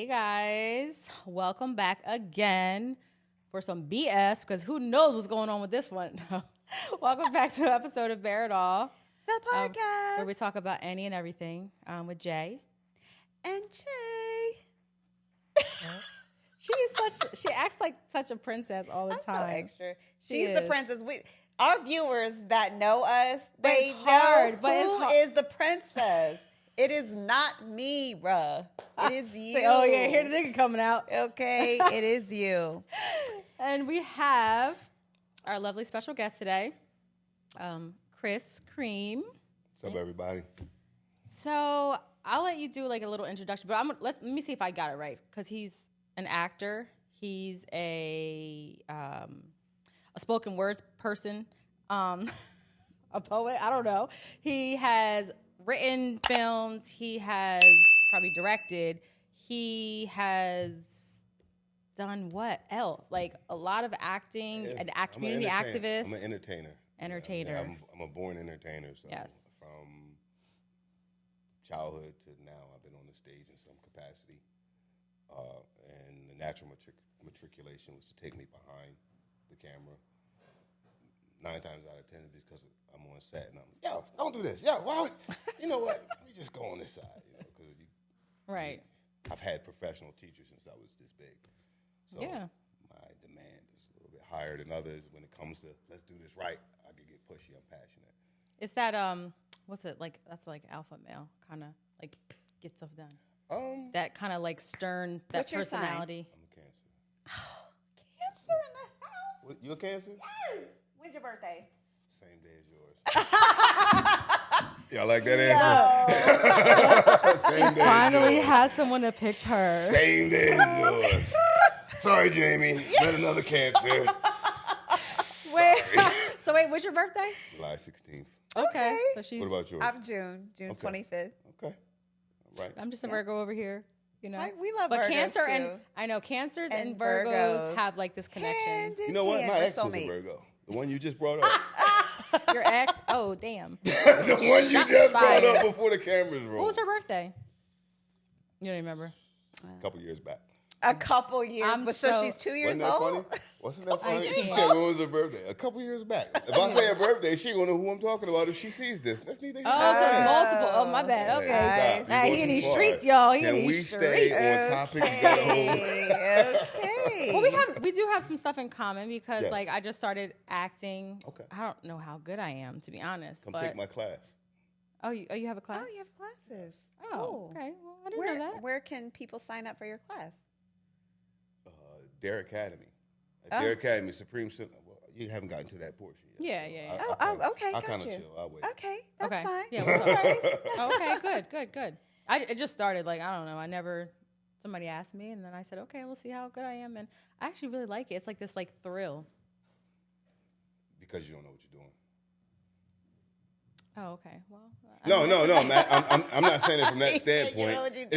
Hey guys, welcome back again for some BS because who knows what's going on with this one. Welcome back to an episode of Bear It All, The podcast. where we talk about any and everything with Jay. And Jay. She acts like such a princess all the I'm time. so extra. She She's the is. princess. Our viewers that know us, But they it's hard, know but it's who hard. is the princess. It is not me, bruh. It is you. Say, oh yeah, here the nigga coming out. Okay, it is you. And we have our lovely special guest today, Chris Cream. What's up, everybody? So I'll let you do like a little introduction, but let me see if I got it right because he's an actor. He's a spoken words person, a poet. I don't know. He has written films. He has probably directed. He has done what else? Like a lot of acting, Yeah, community activist. I'm an entertainer. Entertainer. Yeah, I'm a born entertainer. So Yes. From childhood to now, I've been on the stage in some capacity. And the natural matriculation was to take me behind the camera. 9 times out of 10 is because I'm on set and I'm, yo, don't do this. Yo, why? You know what? We just go on this side, because Right. I've had professional teachers since I was this big. So Yeah. my demand is a little bit higher than others. When it comes to let's do this right, I can get pushy. I'm passionate. Is that what's it like? That's like alpha male, kind of like get stuff done. That kind of like stern, that What's your sign? personality. I'm a Cancer. Cancer in the house. What, you a Cancer? Yes. When's your birthday? Same day as yours. Y'all like that answer? Same day as Finally yours. has someone that picked her. Same day as yours. Sorry, Jamie. Not another Cancer. Wait, so wait, what's your birthday? July 16th. Okay, so she's. What about yours? I'm June Okay. 25th. Okay. All right. I'm just a Virgo over here. You know, We love but Virgos, Cancer too. and I know Cancers and And Virgos Virgos. have like this connection. Hand in You know what? hand, My we're ex was a soulmates. Virgo. The one you just brought up. Your ex? Oh, damn. The one you Shots just brought fired. up before the cameras rolled. What was her birthday? You don't remember? A couple years back. A couple years. I'm But so so- she's 2 years Wasn't that old? funny? Wasn't that funny? She can't. said, when was her birthday? A couple years back. If I say her birthday, she gonna know who I'm talking about if she sees this. That's neither here Oh, nor so it's there. multiple. Oh, my bad. Okay. Hey, stop. Nah, You he go in too these far. streets, y'all. He in Can these we streets. stay on topic? Okay. Well, we do have some stuff in common because, Yes. like, I just started acting. Okay. I don't know how good I am, to be honest. Come but take my class. you have a class? Oh, you have classes. Oh, Cool. okay. Well, I didn't know that. Where can people sign up for your class? Dare Academy. Oh. Dare Academy, Supreme. Well, you haven't gotten to that portion yet. Yeah. Okay, I got kind of you. chill. I'll wait. Okay, that's Okay. fine. Yeah, No worries. Okay, good. It just started, like, I don't know. Somebody asked me, and then I said, okay, we'll see how good I am. And I actually really like it. It's like this, like, thrill. Because you don't know what you're doing. Oh, okay. Well, No. I'm not saying it from that He said, standpoint. "You know what you're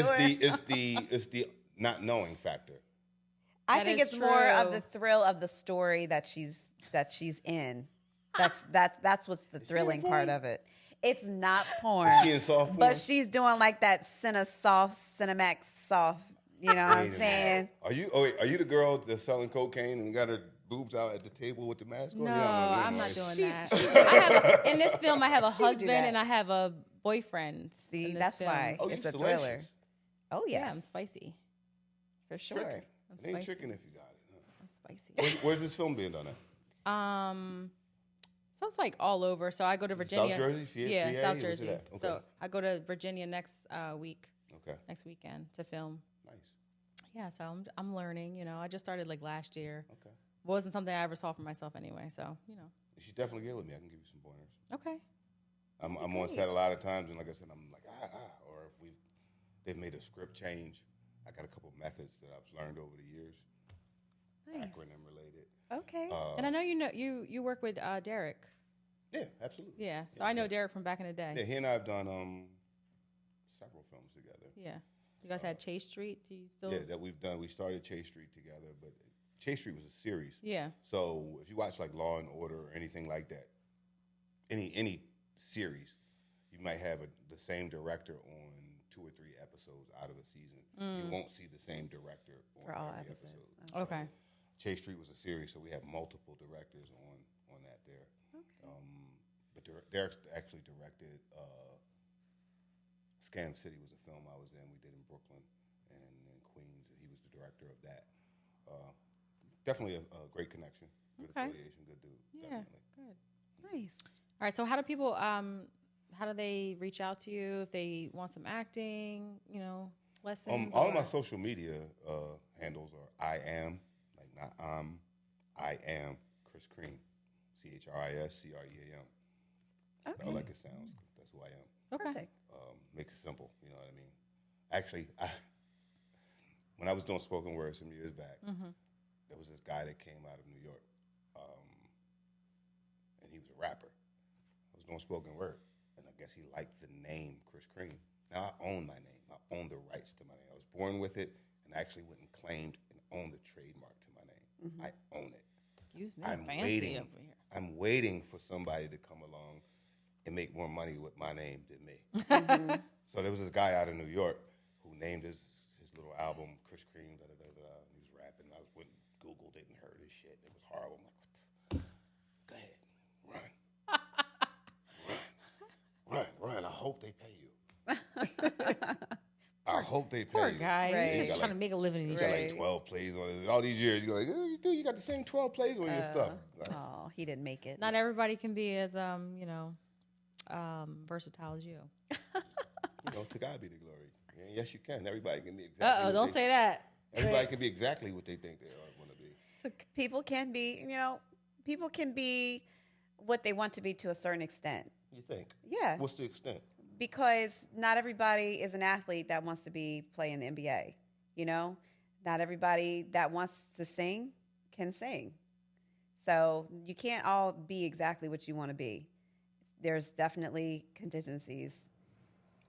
It's the not knowing factor. I That think is it's more of true. the thrill of the story that she's in. That's what's the thrilling porn? part of it. It's not porn. Is she in soft porn? But she's doing like that Cinemax soft, you know what I'm Wait a saying? minute. Are you the girl that's selling cocaine and got her boobs out at the table with the mask on? No, You're one of them, I'm not right? doing that. In this film, I have a She would do husband that. and I have a boyfriend. See, in this that's film. why. Oh, It's you a thriller. salacious. Oh, Yeah, yes, I'm spicy. for sure. Tricking. I'm It ain't spicy. tricking if you got it. I'm spicy. Where's this film being done at? So it's like all over. So I go to Is it Virginia. South Jersey? Yeah, PA? South Where's it Jersey. at? Okay. So I go to Virginia next weekend to film. Nice. Yeah, so I'm learning. You know, I just started like last year. Okay. Wasn't something I ever saw for myself anyway. So you know. You should definitely get with me. I can give you some pointers. Okay. I'm on set a lot of times, and like I said, I'm like, or if they've made a script change, I got a couple methods that I've learned over the years, Nice. acronym related. Okay. And I know you work with Derek. Yeah, absolutely. Yeah. So I know Derek from back in the day. Yeah, he and I have done several films together. Yeah. You guys had Chase Street. Do you still? Yeah, that we've done. We started Chase Street together, but Chase Street was a series. Yeah. So if you watch like Law and Order or anything like that, any series, you might have the same director on 2 or 3 episodes out of a season. You won't see the same director on For all every episodes. episode. Okay. Chase Street was a series, so we have multiple directors on that there. But Derek actually directed Scam City was a film I was in. We did in Brooklyn and in Queens. He was the director of that. Definitely a great connection, good Okay. affiliation, good dude. Yeah. Definitely. Good. Nice. All right. So how do people? How do they reach out to you if they want some acting? Lessons. All of or- my social media handles are I am, like not I am Chris Cream, ChrisCream. Spelled like it sounds. That's who I am. Okay. Perfect. Makes it simple, you know what I mean? Actually, when I was doing spoken word some years back, there was this guy that came out of New York, and he was a rapper. I was doing spoken word, and I guess he liked the name Chris Cream. Now I own my name. I own the rights to my name. I was born with it, and I actually went and claimed and owned the trademark to my name. I own it. Excuse me. I'm fancy waiting. over here. I'm waiting for somebody to come along and make more money with my name than me. So there was this guy out of New York who named his little album Chris Cream, da da da da. And he was rapping. I went and Googled it and heard his shit. It was horrible. I'm like, go ahead, run. I hope they pay you. I hope they pay Poor you. guy. Right. He's You just got trying to make a living in You his got shit. like 12 plays on it. All these years, you're like, dude, you got the same 12 plays on your stuff. Like, Oh, he didn't make it. Not everybody can be as versatile as you. to God be the glory. Yeah, yes, you can. Everybody can be exactly. what Don't they- say that. Everybody can be exactly what they think they are going to be. People can be what they want to be to a certain extent. You think? Yeah. What's the extent? Because not everybody is an athlete that wants to be playing the NBA. Not everybody that wants to sing can sing. So you can't all be exactly what you want to be. There's definitely contingencies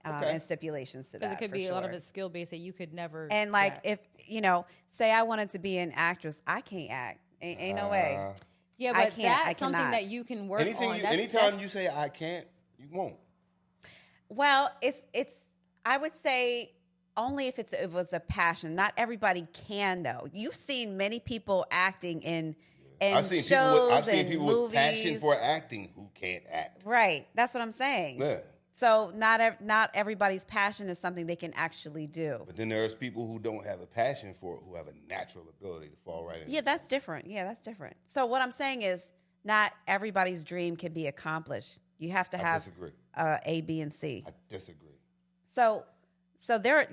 Okay. and stipulations to that. Because it could for be a lot of sure. it skill based that you could never. And like, get. if say I wanted to be an actress, I can't act. Ain't no way. Yeah, I but can't- I that's something cannot. that you can work Anything. on. Anytime you say I can't, you won't. Well, it's. I would say only if it was a passion. Not everybody can though. You've seen many people acting in I've seen shows I've seen and people movies. with passion for acting who can't act. Right. That's what I'm saying. Yeah. So not everybody's passion is something they can actually do. But then there's people who don't have a passion for it, who have a natural ability to fall right in. Yeah, that's different. So what I'm saying is not everybody's dream can be accomplished. You have to I have disagree. A, B, and C. I disagree. So there,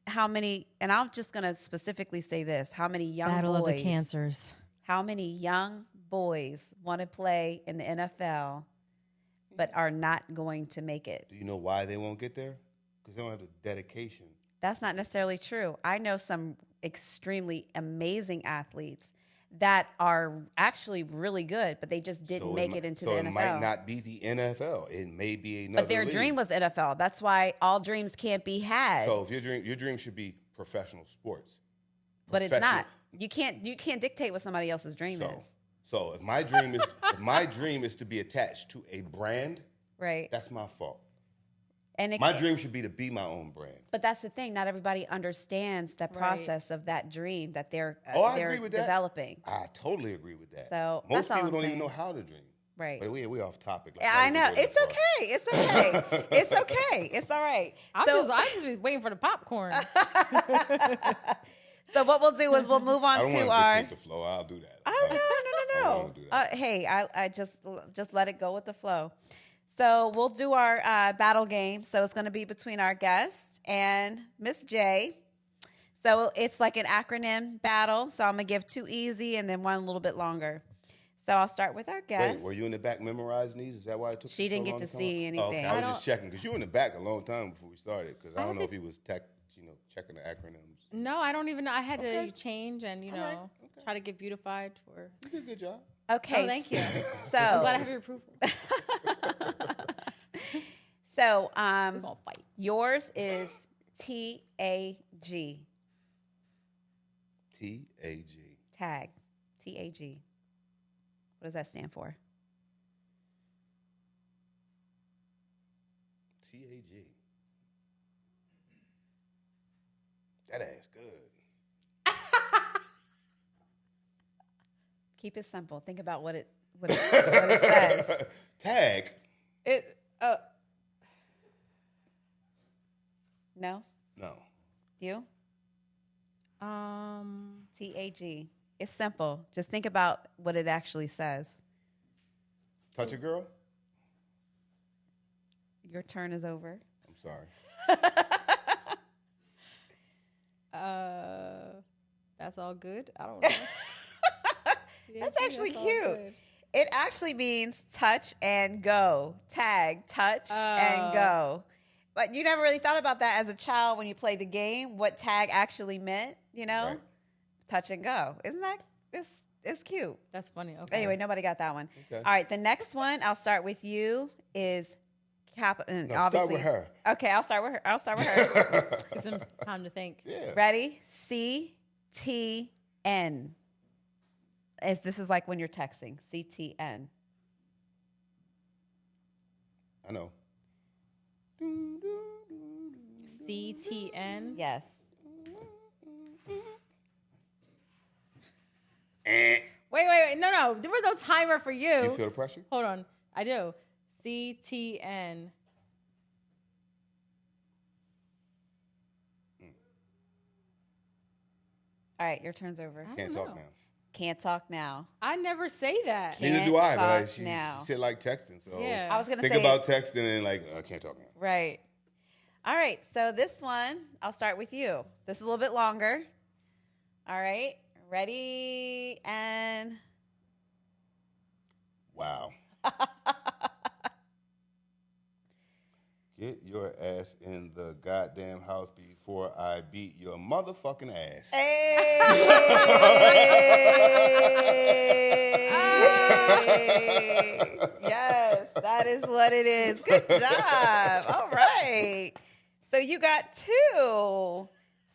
how many, and I'm just going to specifically say this, how many young Battle boys, of the Cancers. how many young boys want to play in the NFL, but are not going to make it? Do you know why they won't get there? Because they don't have the dedication. That's not necessarily true. I know some extremely amazing athletes that are actually really good, but they just didn't make it into the NFL. So it might not be the NFL. It may be another But their league. dream was NFL. That's why all dreams can't be had. So if your dream should be professional sports. But it's Professional- not. You can't dictate what somebody else's dream is. So if my dream is if my dream is to be attached to a brand, Right. that's my fault. And My dream should be to be my own brand. But that's the thing. Not everybody understands the process of that dream that they're I they're agree with that. developing. I totally agree with that. So, most that's all people I'm don't even saying. know how to dream. Right. But we off topic. I know. It's okay. It's okay. It's okay. It's all right. I'm just be waiting for the popcorn. So what we'll do is we'll move on I don't to want to our. dictate the flow. I'll do that. Oh I no. don't wanna do that. Hey, I just let it go with the flow. So we'll do our battle game. So it's going to be between our guests and Miss J. So it's like an acronym battle. So I'm going to give two easy and then one a little bit longer. So I'll start with our guest. Wait, were you in the back memorizing these? Is that why it took She you so didn't get long to come see up? anything. Okay, I was just checking because you were in the back a long time before we started. Because I don't know if he was checking the acronyms. No, I don't even know. I had Okay. to change and All right. Okay. try to get beautified for. You did a good job. Okay. Oh, thank you. So I'm glad I have your approval. So We're gonna fight. yours is TAG. TAG. Tag. TAG. What does that stand for? TAG. That ass good. Keep it simple. Think about what it says. Tag. It. No? No. You? Um. TAG. It's simple. Just think about what it actually says. Touch a girl? Your turn is over. I'm sorry. That's all good. I don't know. That's actually all cute. good. It actually means touch and go. Tag, touch and go. But you never really thought about that as a child when you played the game, what tag actually meant, you know? Right. Touch and go. Isn't that, it's cute. That's funny. Okay. Anyway, nobody got that one. Okay. All right, the next one, I'll start with you, is No, start with her. Okay, I'll start with her. Give some time to think. Yeah. Ready? CTN. This is like when you're texting. CTN. I know. CTN. Yes. Wait. No. There was no timer for you. You feel the pressure? Hold on. I do. CTN. All right, your turn's over. Can't don't talk know. now. Can't talk now. I never say that. Can't Neither do I, but talk she now. said like texting. So Yeah. I was going to think say. about texting and like, I can't talk now. Right. All right, so this one, I'll start with you. This is a little bit longer. All right, ready and. Wow. Get your ass in the goddamn house before I beat your motherfucking ass. Hey! Yes, that is what it is. Good job. All right. So you got two.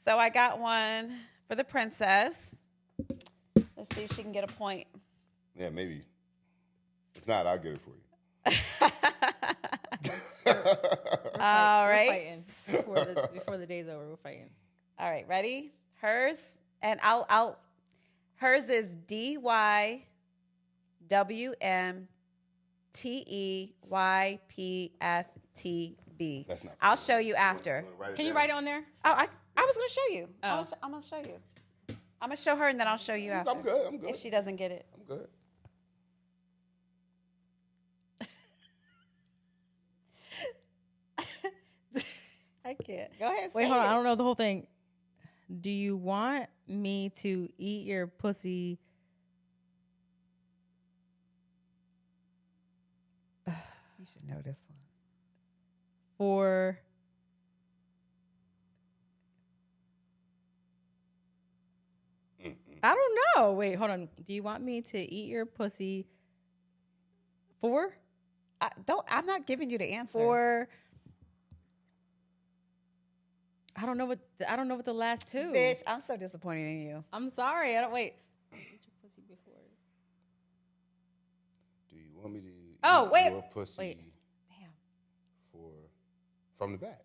So I got one for the princess. Let's see if she can get a point. Yeah, maybe. If not, I'll get it for you. All We're right. fighting before the day's over. We're fighting. All right, ready? Hers, and I'll. Hers is DYWMTEYPFTB. That's not. I'll show you after. Can you write it on there? Oh, I was going to show you. Oh. I'm going to show you. I'm going to show her, and then I'll show you after. I'm good. I'm good. If she doesn't get it. I'm good. I can't. Go ahead. Wait, say hold on. it. I don't know the whole thing. Do you want me to eat your pussy? You should know this one. For I don't know. Wait, hold on. Do you want me to eat your pussy for I'm not giving you the answer. for I don't know what the last two. Bitch, I'm so disappointed in you. I'm sorry. I don't wait. Eat your pussy before. Do you want me to Oh, eat wait. your pussy Wait. Damn. from the back?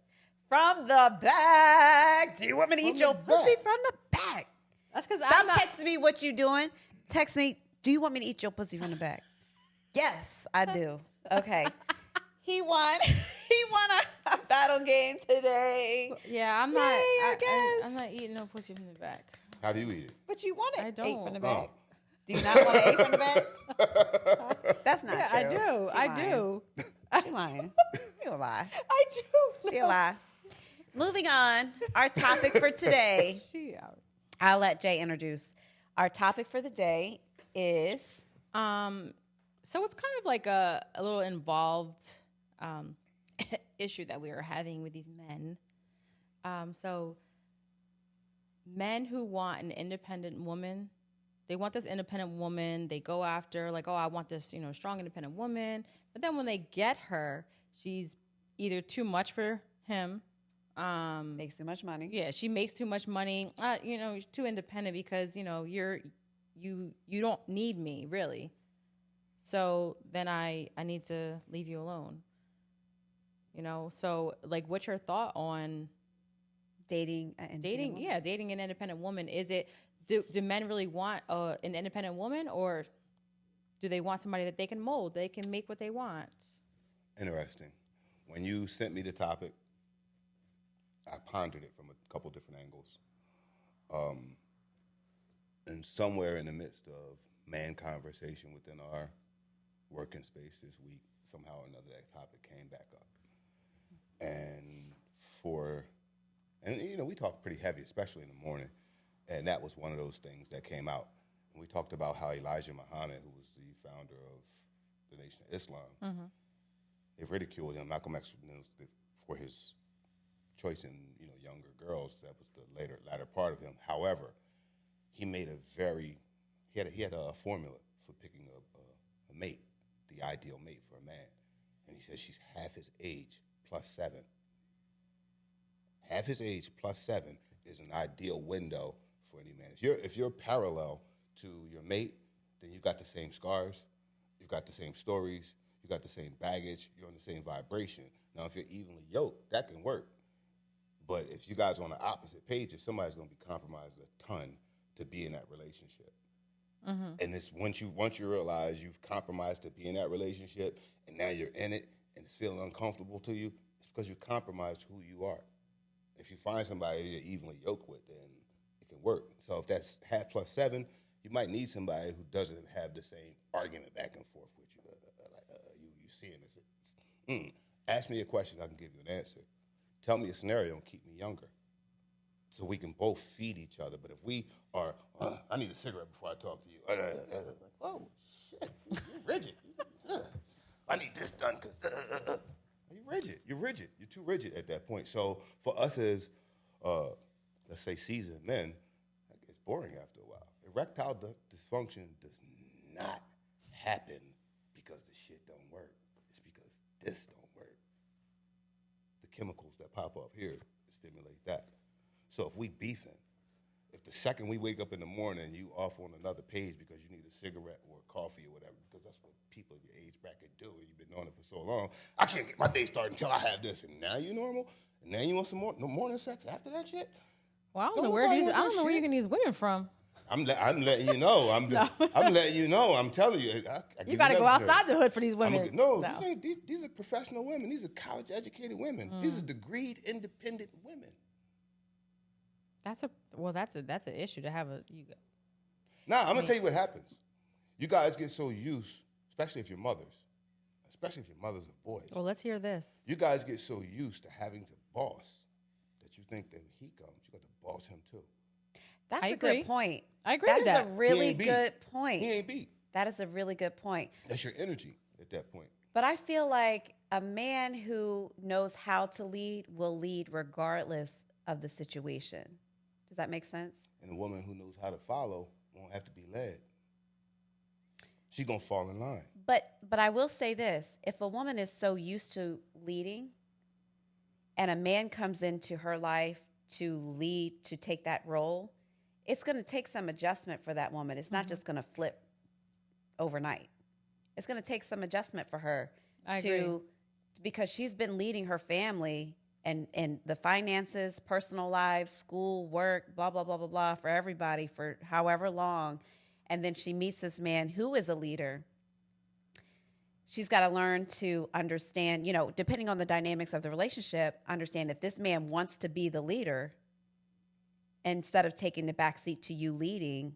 From the back. Do you want me to eat From your the pussy back. from the back? That's because Stop I'm not. texting me what you doing. Text me, do you want me to eat your pussy from the back? Yes, I do. Okay. He won. He won our battle game today. Yeah, I'm Yay, not. our guest. I'm not eating no pussy from the back. How do you eat it? But you want it I ate don't. from the back. Oh. Do you not want it ate from the back? That's not Yeah, true. I do. She I lying. do. She lying. You a lie. I do. She a lie. Moving on. Our topic for today. She out. I'll let Jay introduce. Our topic for the day is So it's kind of like a little involved issue that we are having with these men. So men who want an independent woman, they want this independent woman. They go after like, oh, I want this, strong independent woman. But then when they get her, she's either too much for him. makes too much money. Yeah, she makes too much money. She's too independent because you don't need me really. So then I need to leave you alone. So like, what's your thought on dating an independent woman? dating an independent woman. Is it do men really want an independent woman, or do they want somebody that they can mold, they can make what they want? Interesting. When you sent me the topic, I pondered it from a couple different angles. And somewhere in the midst of man conversation within our working space this week, somehow or another that topic came back up. And you know, we talked pretty heavy, especially in the morning, and that was one of those things that came out. And we talked about how Elijah Muhammad, who was the founder of the Nation of Islam, they ridiculed him, Malcolm X, for his choice in younger girls. That was the latter part of him. However, he made he had a formula for picking a mate, the ideal mate for a man, and he said she's half his age plus 7. Half his age plus 7 is an ideal window for any man. If you're parallel to your mate, then you've got the same scars, you've got the same stories, you've got the same baggage, you're on the same vibration. Now, if you're evenly yoked, that can work. But if you guys are on the opposite pages, somebody's going to be compromised a ton to be in that relationship. And it's once you realize you've compromised to be in that relationship, and now you're in it, and it's feeling uncomfortable to you, it's because you compromised who you are. If you find somebody you're evenly yoked with, then it can work. So if that's half plus 7, you might need somebody who doesn't have the same argument back and forth with you. You seeing this? Ask me a question, I can give you an answer. Tell me a scenario and keep me younger, so we can both feed each other. But if we are, I need a cigarette before I talk to you. Oh, shit, you're rigid. I need this done because you're rigid. You're rigid. You're too rigid at that point. So for us as, let's say, seasoned men, it's boring after a while. Erectile dysfunction does not happen because the shit don't work. It's because this don't work. The chemicals that pop up here stimulate that. So if we beefing, if the second we wake up in the morning, you off on another page because you need a cigarette or coffee or whatever, because that's what people of your age bracket do, and you've been doing it for so long, I can't get my day started until I have this, and now you normal, and now you want some more morning sex after that shit? Well, I don't know where you're getting these women from. I'm letting you know. I'm letting you know. I'm telling you. You got to go outside the hood for these women. These are professional women. These are college-educated women. These are degreed, independent women. That's an issue to have Now, I'm going to tell you what happens. You guys get so used, especially if you're mothers of boys. Well, let's hear this. You guys get so used to having to boss that you think that when he comes, you got to boss him too. That's a good point. I agree with that. That is a really good point. He ain't beat. That is a really good point. That's your energy at that point. But I feel like a man who knows how to lead will lead regardless of the situation. Does that make sense? And a woman who knows how to follow won't have to be led. She's going to fall in line. But I will say this. If a woman is so used to leading and a man comes into her life to lead, to take that role, it's going to take some adjustment for that woman. It's not just going to flip overnight. It's going to take some adjustment for her because she's been leading her family and the finances, personal lives, school, work, blah, blah, blah, blah, blah, for everybody for however long. And then she meets this man who is a leader. She's got to learn to understand, depending on the dynamics of the relationship, understand if this man wants to be the leader instead of taking the backseat to you leading,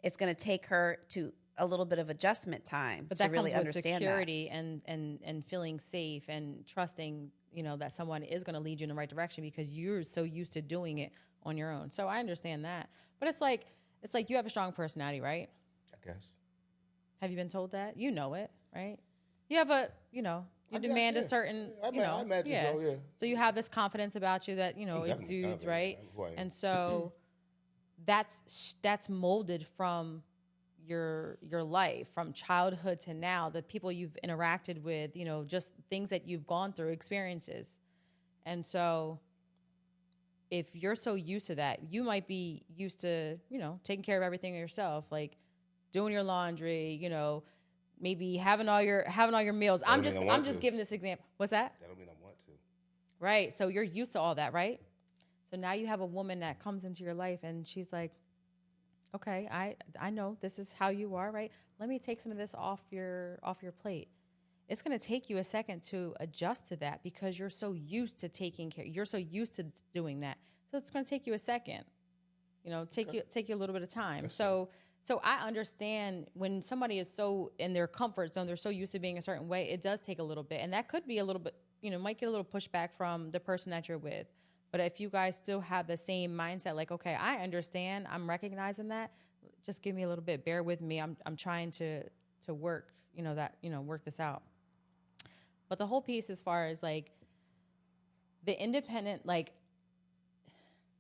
it's going to take her to a little bit of adjustment time but to really comes with understand security and feeling safe and trusting, that someone is going to lead you in the right direction because you're so used to doing it on your own. So I understand that. But it's like you have a strong personality, right? I guess. Have you been told that? You know it, right? You have you demand a certain, I imagine so, yeah. So you have this confidence about you that, exudes, right? And so that's molded from your life, from childhood to now, the people you've interacted with, just things that you've gone through, experiences. And so if you're so used to that, you might be used to, taking care of everything yourself, like doing your laundry, maybe having all your meals. I'm just giving this example. What's that? That don't mean I want to. Right. So you're used to all that, right? So now you have a woman that comes into your life and she's like, okay, I know this is how you are, right? Let me take some of this off your plate. It's going to take you a second to adjust to that because you're so used to taking care. You're so used to doing that. So it's going to take you a second. You know, take you a little bit of time. So I understand when somebody is so in their comfort zone, they're so used to being a certain way, it does take a little bit. And that could be a little bit, you know, might get a little pushback from the person that you're with. But if you guys still have the same mindset, like, okay, I understand, I'm recognizing that, just give me a little bit, bear with me. I'm trying to work, work this out. But the whole piece as far as like the independent, like,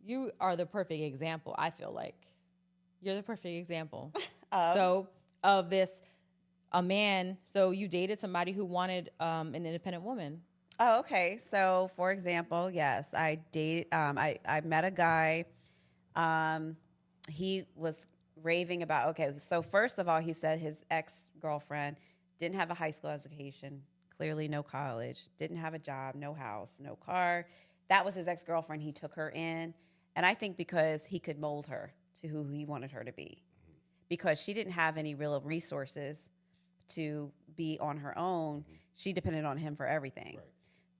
you are the perfect example, I feel like. You're the perfect example. So of this, a man, so you dated somebody who wanted an independent woman. Oh, okay. So, for example, yes, I dated. I met a guy. He was raving about. Okay, so first of all, he said his ex-girlfriend didn't have a high school education, clearly no college, didn't have a job, no house, no car. That was his ex-girlfriend. He took her in, and I think because he could mold her to who he wanted her to be, because she didn't have any real resources to be on her own. She depended on him for everything. Right.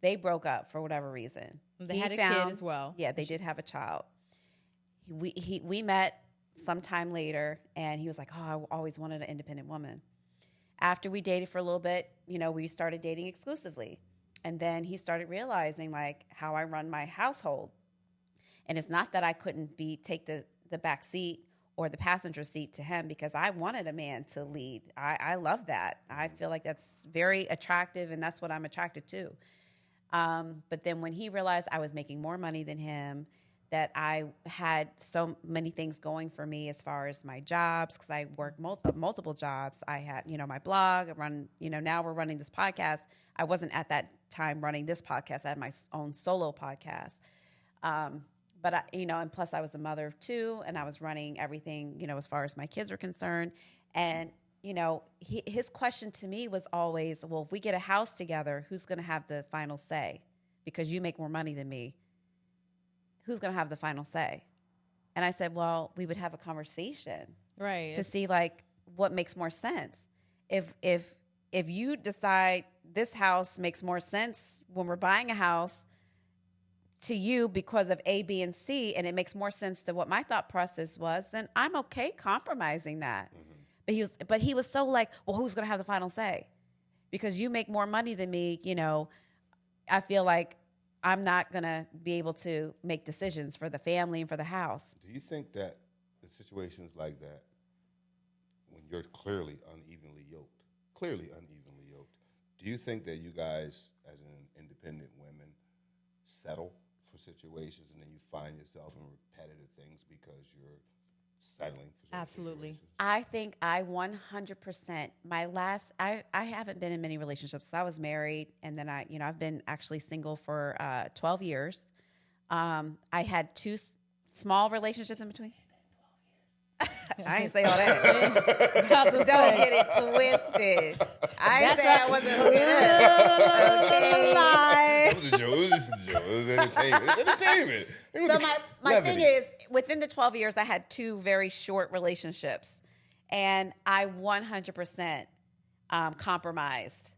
They broke up for whatever reason. They had a kid as well. Yeah, they did have a child. We met sometime later, and he was like, oh, I always wanted an independent woman. After we dated for a little bit, you know, we started dating exclusively. And then he started realizing, like, how I run my household. And it's not that I couldn't take the back seat or the passenger seat to him, because I wanted a man to lead. I love that. I feel like that's very attractive, and that's what I'm attracted to. But then when he realized I was making more money than him, that I had so many things going for me as far as my jobs, because I work multiple jobs. I had, you know, my blog, I run, you know, now we're running this podcast. I wasn't at that time running this podcast. I had my own solo podcast. But, and plus I was a mother of two, and I was running everything, you know, as far as my kids were concerned. And, you know, his question to me was always, well, if we get a house together, who's going to have the final say? Because you make more money than me. Who's going to have the final say? And I said, well, we would have a conversation. Right. To see, like, what makes more sense. If you decide this house makes more sense when we're buying a house to you because of A, B, and C, and it makes more sense than what my thought process was, then I'm okay compromising that. Mm-hmm. But he was so like, well, who's going to have the final say? Because you make more money than me, you know, I feel like I'm not going to be able to make decisions for the family and for the house. Do you think that in situations like that, when you're clearly unevenly yoked, do you think that you guys, as an independent women, settle for situations and then you find yourself in repetitive things because you're settling for Absolutely. situations? I think I 100%, I haven't been in many relationships. I was married, and then I've been actually single for 12 years. I had two small relationships in between. I ain't say all that. Don't get it twisted. I ain't say I wasn't It was a joke. It was a joke. It was entertainment. It's entertainment. So my thing is, within the 12 years, I had two very short relationships. And I 100% compromised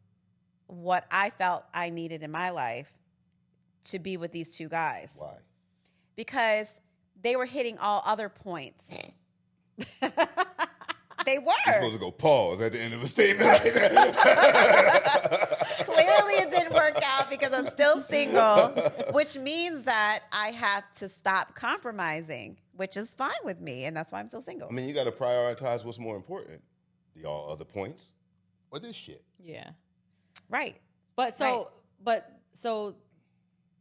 what I felt I needed in my life to be with these two guys. Why? Because they were hitting all other points. They were. You're supposed to go pause at the end of a statement like that. Clearly it didn't work out because I'm still single, which means that I have to stop compromising, which is fine with me, and that's why I'm still single. I mean, you got to prioritize what's more important, the all other points or this shit. Yeah. Right. But so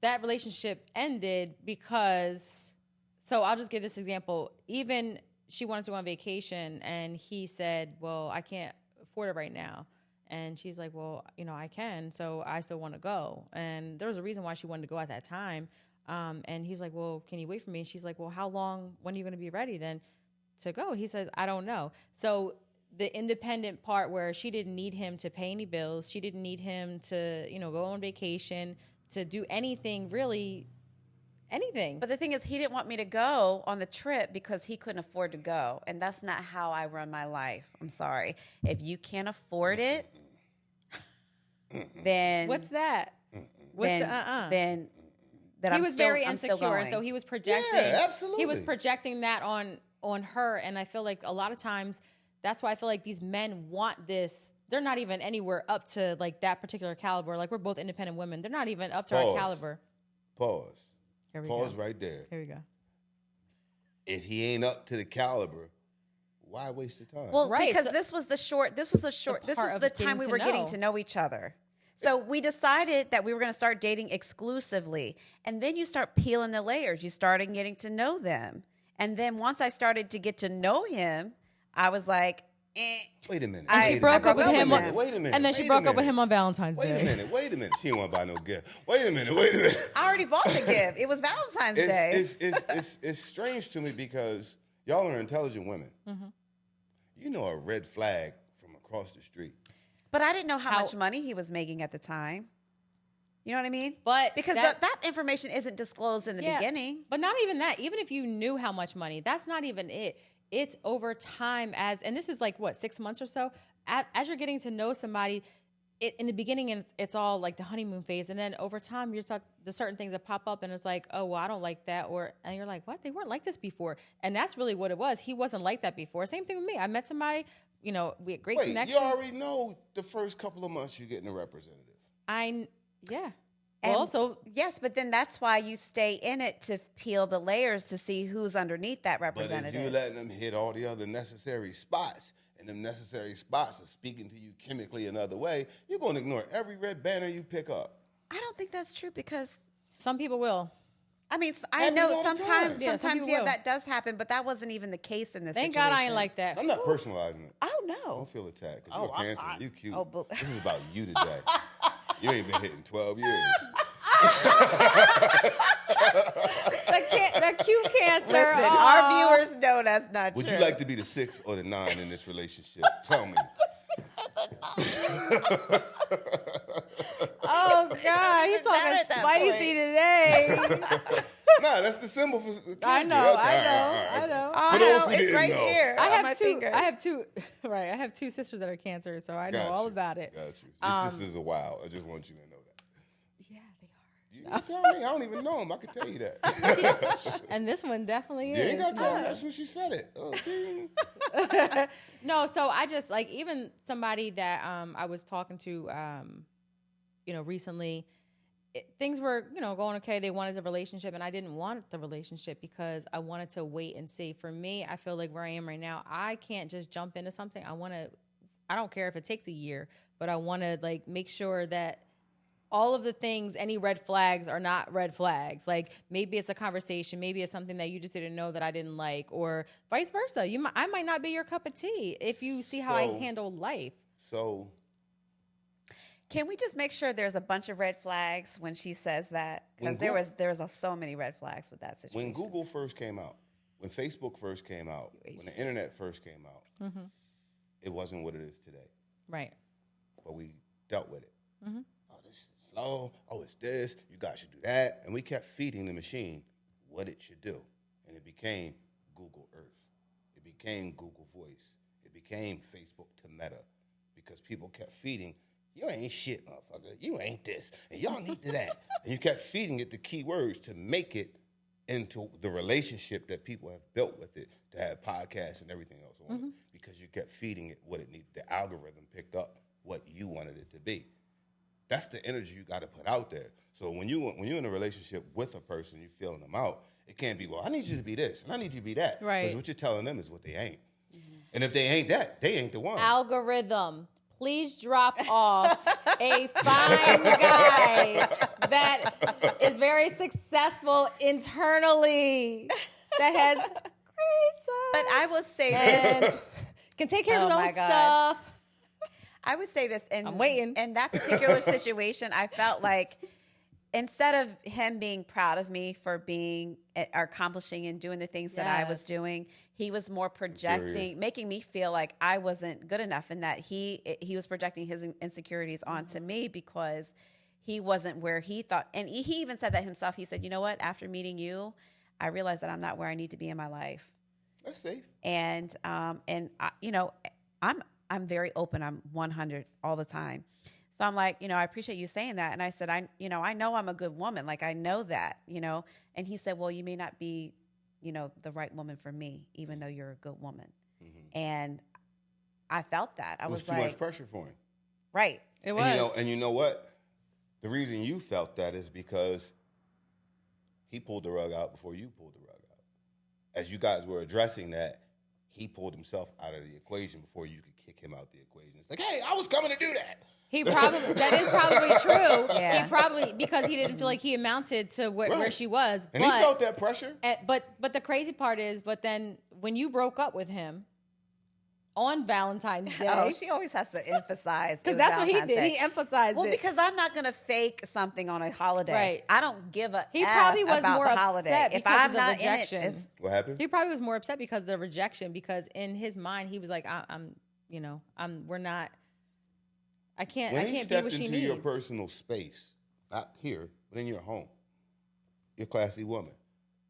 that relationship ended because, so I'll just give this example. Even she wanted to go on vacation and he said, well, I can't afford it right now. And she's like, well, you know, I can, so I still want to go. And there was a reason why she wanted to go at that time. And he's like, well, can you wait for me? And she's like, well, how long, when are you going to be ready then to go? He says, I don't know. So the independent part where she didn't need him to pay any bills, she didn't need him to, you know, go on vacation, to do anything really anything. But the thing is, he didn't want me to go on the trip because he couldn't afford to go. And that's not how I run my life. I'm sorry. If you can't afford it, then What's that? What's then, the then he I'm was still, very I'm still insecure, going. so he was projecting. Yeah, He was absolutely. projecting that on her, and I feel like a lot of times that's why I feel like these men want this. They're not even anywhere up to like that particular caliber. Like we're both independent women. They're not even up to our Pause. caliber. Pause. Here we Pause go. right there. Here we go. If he ain't up to the caliber, why waste the time? Well, Right, because so- this was the part of the getting time we to were getting know. to know each other. So we decided that we were going to start dating exclusively. And then you start peeling the layers. You started getting to know them. And then once I started to get to know him, I was like, Wait a minute. And wait she a broke minute, up with wait a him minute, on- Wait a minute. And then she wait a broke up with minute. him on Valentine's Wait Day. a minute. Wait a minute. She didn't want to buy no gift. Wait a minute. Wait a minute. I already bought the gift. It was Valentine's Day. It's strange to me because y'all are intelligent women. Mm-hmm. You know a red flag from across the street. But I didn't know how How- much money he was making at the time. You know what I mean? But because that- that information isn't disclosed in the Yeah, beginning. But not even that. Even if you knew how much money, that's not even it. It's over time and this is like what, 6 months or so. As you're getting to know somebody, in the beginning it's all like the honeymoon phase, and then over time there's certain things that pop up, and it's like, oh well, I don't like that, and you're like, what? They weren't like this before, and that's really what it was. He wasn't like that before. Same thing with me. I met somebody, we had great Wait, connection. you already know the first couple of months you're getting a representative. Yeah. And Well, so yes, but then that's why you stay in it to peel the layers to see who's underneath that But if representative. you're letting them hit all the other necessary spots, and them necessary spots are speaking to you chemically another way, you're going to ignore every red banner you pick up. I don't think that's true because some people will. I mean I Happens know all the time. sometimes Yeah, some people will. that does happen, but that wasn't even the case in this Thank situation. God I ain't like that. I'm not personalizing it. Oh no. Don't feel attacked. 'Cause Oh, you're I'm cancer. not. You cute. Oh, but- This is about you today. You ain't been hitting 12 years. The cute cancer. Listen, Aw. our viewers know that's not Would true. you like to be the 6 or the 9 in this relationship? Tell me. Oh God, he's Doesn't matter talking at that spicy point. today. Nah, that's the symbol for cancer. I know, Okay, I all know, right, all right. I know. Oh, For I those know. who It's didn't right know. here. I on my have two. finger. I have two. Right, I have two sisters that are cancer, so I know Got all you. about it. Got you. Your sisters are wild. I just want you to know that. Yeah, they You didn't tell me. I don't even know them. I can tell you that. are. And this one definitely You is. ain't got to tell me. That's when she said it. Oh, ding. No, so I just like even somebody that I was talking to, recently. Things were, going okay. They wanted a relationship, and I didn't want the relationship because I wanted to wait and see. For me, I feel like where I am right now, I can't just jump into something. I don't care if it takes a year, but I want to like make sure that all of the things, any red flags are not red flags. Like maybe it's a conversation, maybe it's something that you just didn't know that I didn't like, or vice versa. I might not be your cup of tea if you see how I So- handle life. So, Can we just make sure there's a bunch of red flags when she says that? When Because there was so many red flags with that situation. when Google first came out, when Facebook first came out, when the internet first came out, it wasn't what it is today. Right. But we dealt with it. Oh, this is slow. Oh, it's this. You guys should do that. And we kept feeding the machine what it should do. And it became Google Earth. It became Google Voice. It became Facebook to Meta because people kept feeding, you ain't shit, motherfucker. You ain't this. And y'all need to that. And you kept feeding it the keywords to make it into the relationship that people have built with it, to have podcasts and everything else on it, because you kept feeding it what it needed. The algorithm picked up what you wanted it to be. That's the energy you got to put out there. So when you're in a relationship with a person, you're feeling them out. It can't be, well, I need you to be this, and I need you to be that. Right. Because what you're telling them is what they ain't. And if they ain't that, they ain't the one. Algorithm, please drop off a fine guy that is very successful internally, that has great But I will say this. and can take care of his Oh own my God. stuff. I would say this. I'm waiting. In that particular situation, I felt like instead of him being proud of me for being or accomplishing and doing the things that I was Yes. doing, he was more projecting, making me feel like I wasn't good enough, and that he was projecting his insecurities onto me because he wasn't where he thought. And he even said that himself. He said, you know what? After meeting you, I realized that I'm not where I need to be in my life. That's safe. And I, you know, I'm very open. I'm 100 all the time. So I'm like, you know, I appreciate you saying that. And I said, I know I'm a good woman. Like, I know that, you know. And he said, well, you may not be, you know, the right woman for me, even though you're a good woman. Mm-hmm. And I felt that. I was too like, much pressure for him. Right. It was. And you know what? The reason you felt that is because he pulled the rug out before you pulled the rug out. As you guys were addressing that, he pulled himself out of the equation before you could kick him out the equation. It's like, hey, I was coming to do that. That is probably true. Yeah. He probably, because he didn't feel like he amounted to where she was. And he felt that pressure. But the crazy part is, but then when you broke up with him on Valentine's Day. Oh, she always has to emphasize. Because that's what he did. Day. He emphasized well, it. because I'm not going to fake something on a holiday. Right. I don't give a He F probably was about more the upset holiday. If because I'm of the not rejection. in it, it's, What happened? He probably was more upset because of the rejection, because in his mind, he was like, we're not, I can't When be he what stepped she into needs. your personal space, not here, but in your home, you're a classy woman.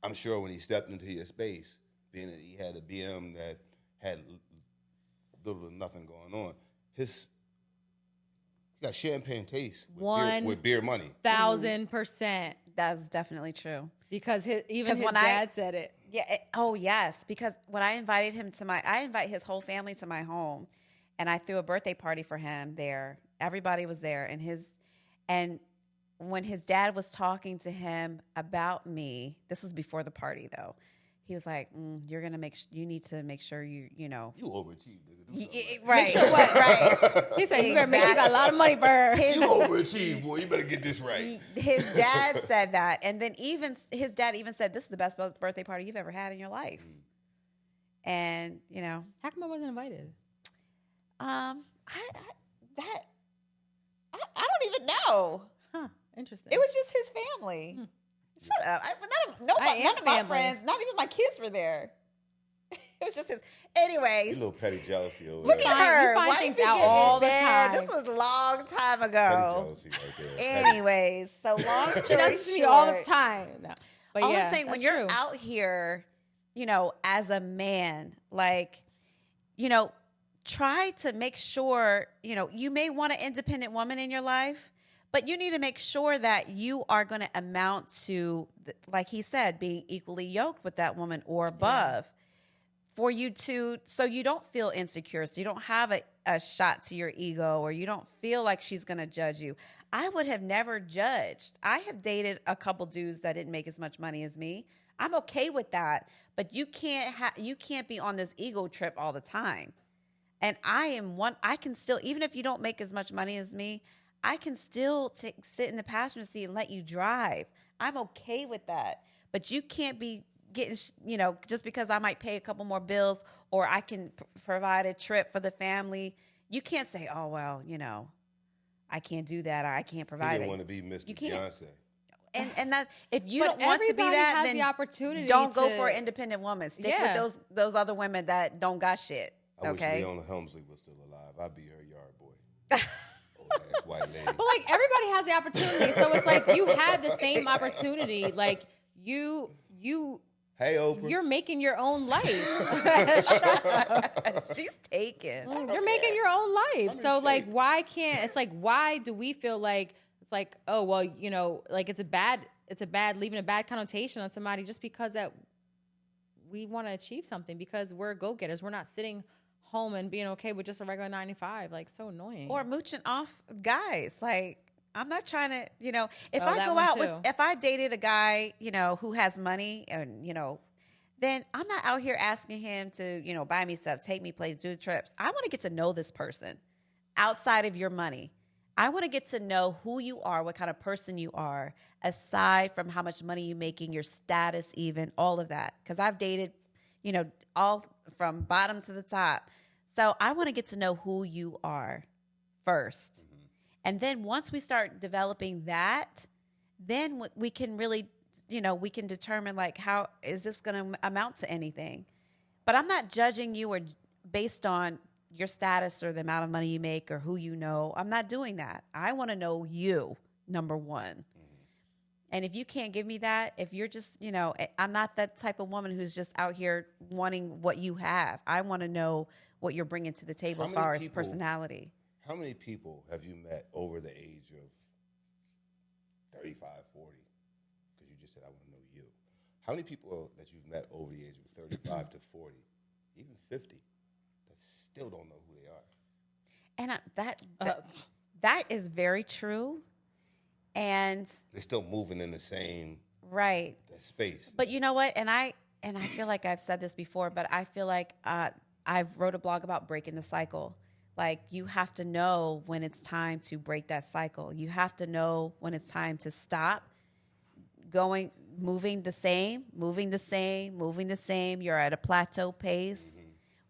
I'm sure when he stepped into your space, being that he had a BM that had little to nothing going on, he got champagne taste with beer money. 1,000%. that's definitely true. Because his when dad said it. Yeah. Yes. Because when I invited him I invite his whole family to my home, and I threw a birthday party for him there. Everybody was there, and when his dad was talking to him about me, this was before the party though. He was like, you need to make sure you know. You overachieved, nigga. Right. Sure what? Right. He said, you better make sure you got a lot of money for her. You overachieved, boy. You better get this right. His dad said that. And then his dad even said, this is the best birthday party you've ever had in your life. And, you know. How come I wasn't invited? I don't even know. Huh. Interesting. It was just his family. Shut up. None of my friends, not even my kids were there. It was just his. Anyways. You little petty jealousy over Look there. at her. You find Why things you out getting all the mad? time. This was a long time Petty ago. jealousy right there. Anyways, so long She story does this to me all the short, time. No. But all yeah, I'm saying, when that's you're true. out here, you know, as a man, like, you know, try to make sure, you know, you may want an independent woman in your life, but you need to make sure that you are going to amount to, like he said, being equally yoked with that woman or above. For you to, so you don't feel insecure, so you don't have a shot to your ego, or you don't feel like she's going to judge you. I would have never judged. I have dated a couple dudes that didn't make as much money as me. I'm okay with that, but you can't be on this ego trip all the time. And I can still, even if you don't make as much money as me, I can still sit in the passenger seat and let you drive. I'm okay with that. But you can't be getting, you know, just because I might pay a couple more bills or I can provide a trip for the family. You can't say, oh, well, you know, I can't do that, or I can't He provide didn't it. want to be Mr. You can't. Beyonce. And that, if you But don't want to be everybody that, has then the opportunity don't go to- for an independent woman. Stick Yeah. with those other women that don't got shit. I Okay. wish Leona Helmsley was still alive. I'd be her yard boy. Old ass white lady. But like everybody has the opportunity, so it's like you had the same opportunity. Like you, Hey, Oprah. you're making your own life. She's taken. You're making your own life. in So like, shape. why can't? It's like, why do we feel like it's like, oh well, you know, like it's a bad leaving a bad connotation on somebody just because that we want to achieve something, because we're go-getters. We're not sitting home and being okay with just a regular 9 to 5. Like, so annoying. Or mooching off guys. Like, I'm not trying to, you know, if Oh, I that go one out too. if I dated a guy, you know, who has money and, you know, then I'm not out here asking him to, you know, buy me stuff, take me places, do trips. I want to get to know this person outside of your money. I want to get to know who you are, what kind of person you are, aside from how much money you're making, your status, even all of that. Because I've dated, you know, all from bottom to the top. So I want to get to know who you are first. And then once we start developing that, then we can really, you know, we can determine like, how is this going to amount to anything? But I'm not judging you or based on your status or the amount of money you make or who you know. I'm not doing that. I want to know you. number one. And if you can't give me that, if you're just, I'm not that type of woman who's just out here wanting what you have. I want to know what you're bringing to the table as far as personality. How many people have you met over the age of 35, 40? Because you just said, I want to know you. How many people that you've met over the age of 35 to 40, even 50, that still don't know who they are? And that is very true. And they're still moving in the same space. But you know what? And I feel like I've said this before, but I feel like I've wrote a blog about breaking the cycle. Like, you have to know when it's time to break that cycle. You have to know when it's time to stop moving the same. You're at a plateau pace. Mm-hmm.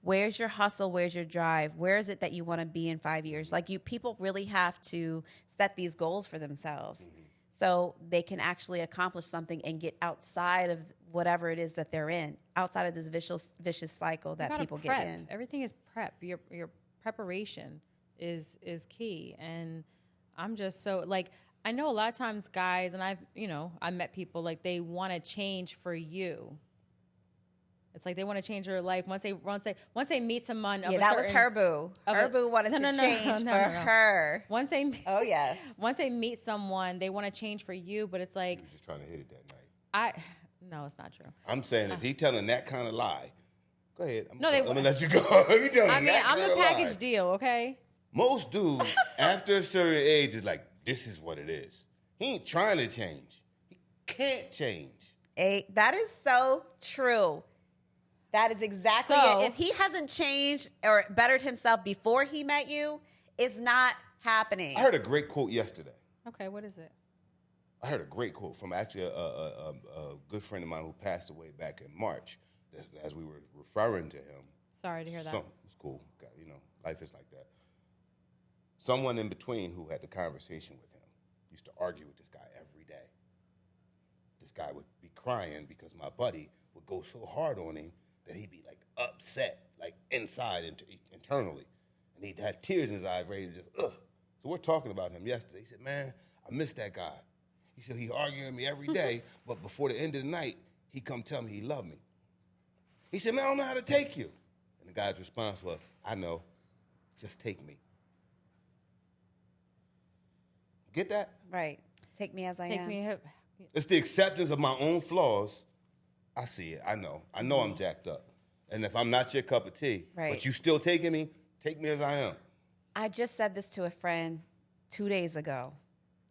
Where's your hustle? Where's your drive? Where is it that you want to be in 5 years? Like, people really have to set these goals for themselves, mm-hmm. so they can actually accomplish something and get outside of whatever it is that they're in, outside of this vicious cycle that people get in. Everything is prep. Your preparation is key. And I'm just so, like, I know a lot of times guys, and I met people, like, they want to change for you. It's like they want to change their life once they meet someone. Yeah, that was her boo. Her boo wanted to change for her. Once they meet someone, they want to change for you. But it's like, he was just trying to hit it that night. No, it's not true. I'm saying if he telling that kind of lie, go ahead. I'm gonna let you go. I'm a package deal, okay? Most dudes after a certain age is like, this is what it is. He ain't trying to change. He can't change. That is so true. That is exactly it. If he hasn't changed or bettered himself before he met you, it's not happening. I heard a great quote yesterday. Okay, what is it? I heard a great quote from actually a good friend of mine who passed away back in March, as we were referring to him. Sorry to hear that. It's cool. Life is like that. Someone in between who had the conversation with him used to argue with this guy every day. This guy would be crying because my buddy would go so hard on him that he'd be like upset, like inside, internally. And he'd have tears in his eyes, ready to just, ugh. So we're talking about him yesterday. He said, man, I miss that guy. He said, he arguing with me every day, but before the end of the night, he come tell me he loved me. He said, man, I don't know how to take you. And the guy's response was, I know, just take me. Get that? Right. Take me as I am. It's the acceptance of my own flaws. I see it. I know I'm jacked up. And if I'm not your cup of tea, but you still taking me, take me as I am. I just said this to a friend 2 days ago.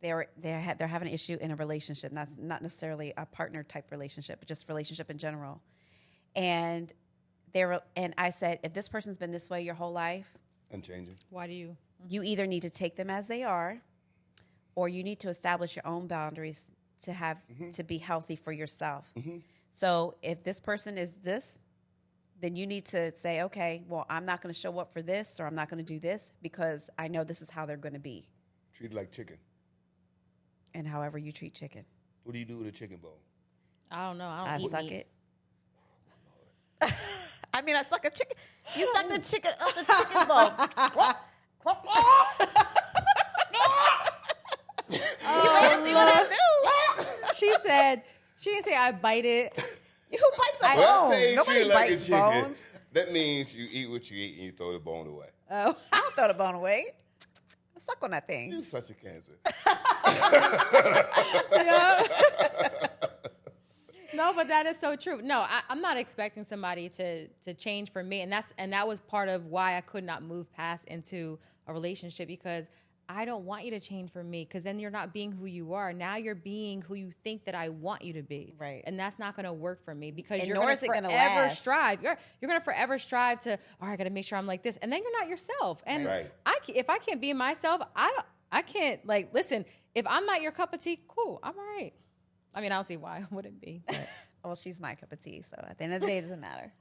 They're having an issue in a relationship, not necessarily a partner type relationship, but just relationship in general. And I said, if this person's been this way your whole life, unchanging. Why do you? You either need to take them as they are, or you need to establish your own boundaries to be healthy for yourself. Mm-hmm. So if this person is this, then you need to say, okay, well, I'm not going to show up for this, or I'm not going to do this because I know this is how they're going to be. Treat it like chicken. And however you treat chicken. What do you do with a chicken bone? I don't know. I suck it. I mean, I suck a chicken. You suck the chicken up the chicken bone. You asked me what I do. She didn't say I bite it. Who bites a bone? Nobody like bites bones. That means you eat what you eat and you throw the bone away. Oh, I don't throw the bone away. I suck on that thing. You're such a cancer. No, but that is so true. No, I'm not expecting somebody to change for me, and that was part of why I could not move past into a relationship, because I don't want you to change for me, because then you're not being who you are. Now you're being who you think that I want you to be. Right. And that's not going to work for me, because and you're going to forever strive. You're going to forever strive to, I got to make sure I'm like this. And then you're not yourself. And if I can't be myself, I can't, like, listen, if I'm not your cup of tea, cool, I'm all right. I mean, I don't see why it wouldn't be. Well, she's my cup of tea, so at the end of the day, it doesn't matter.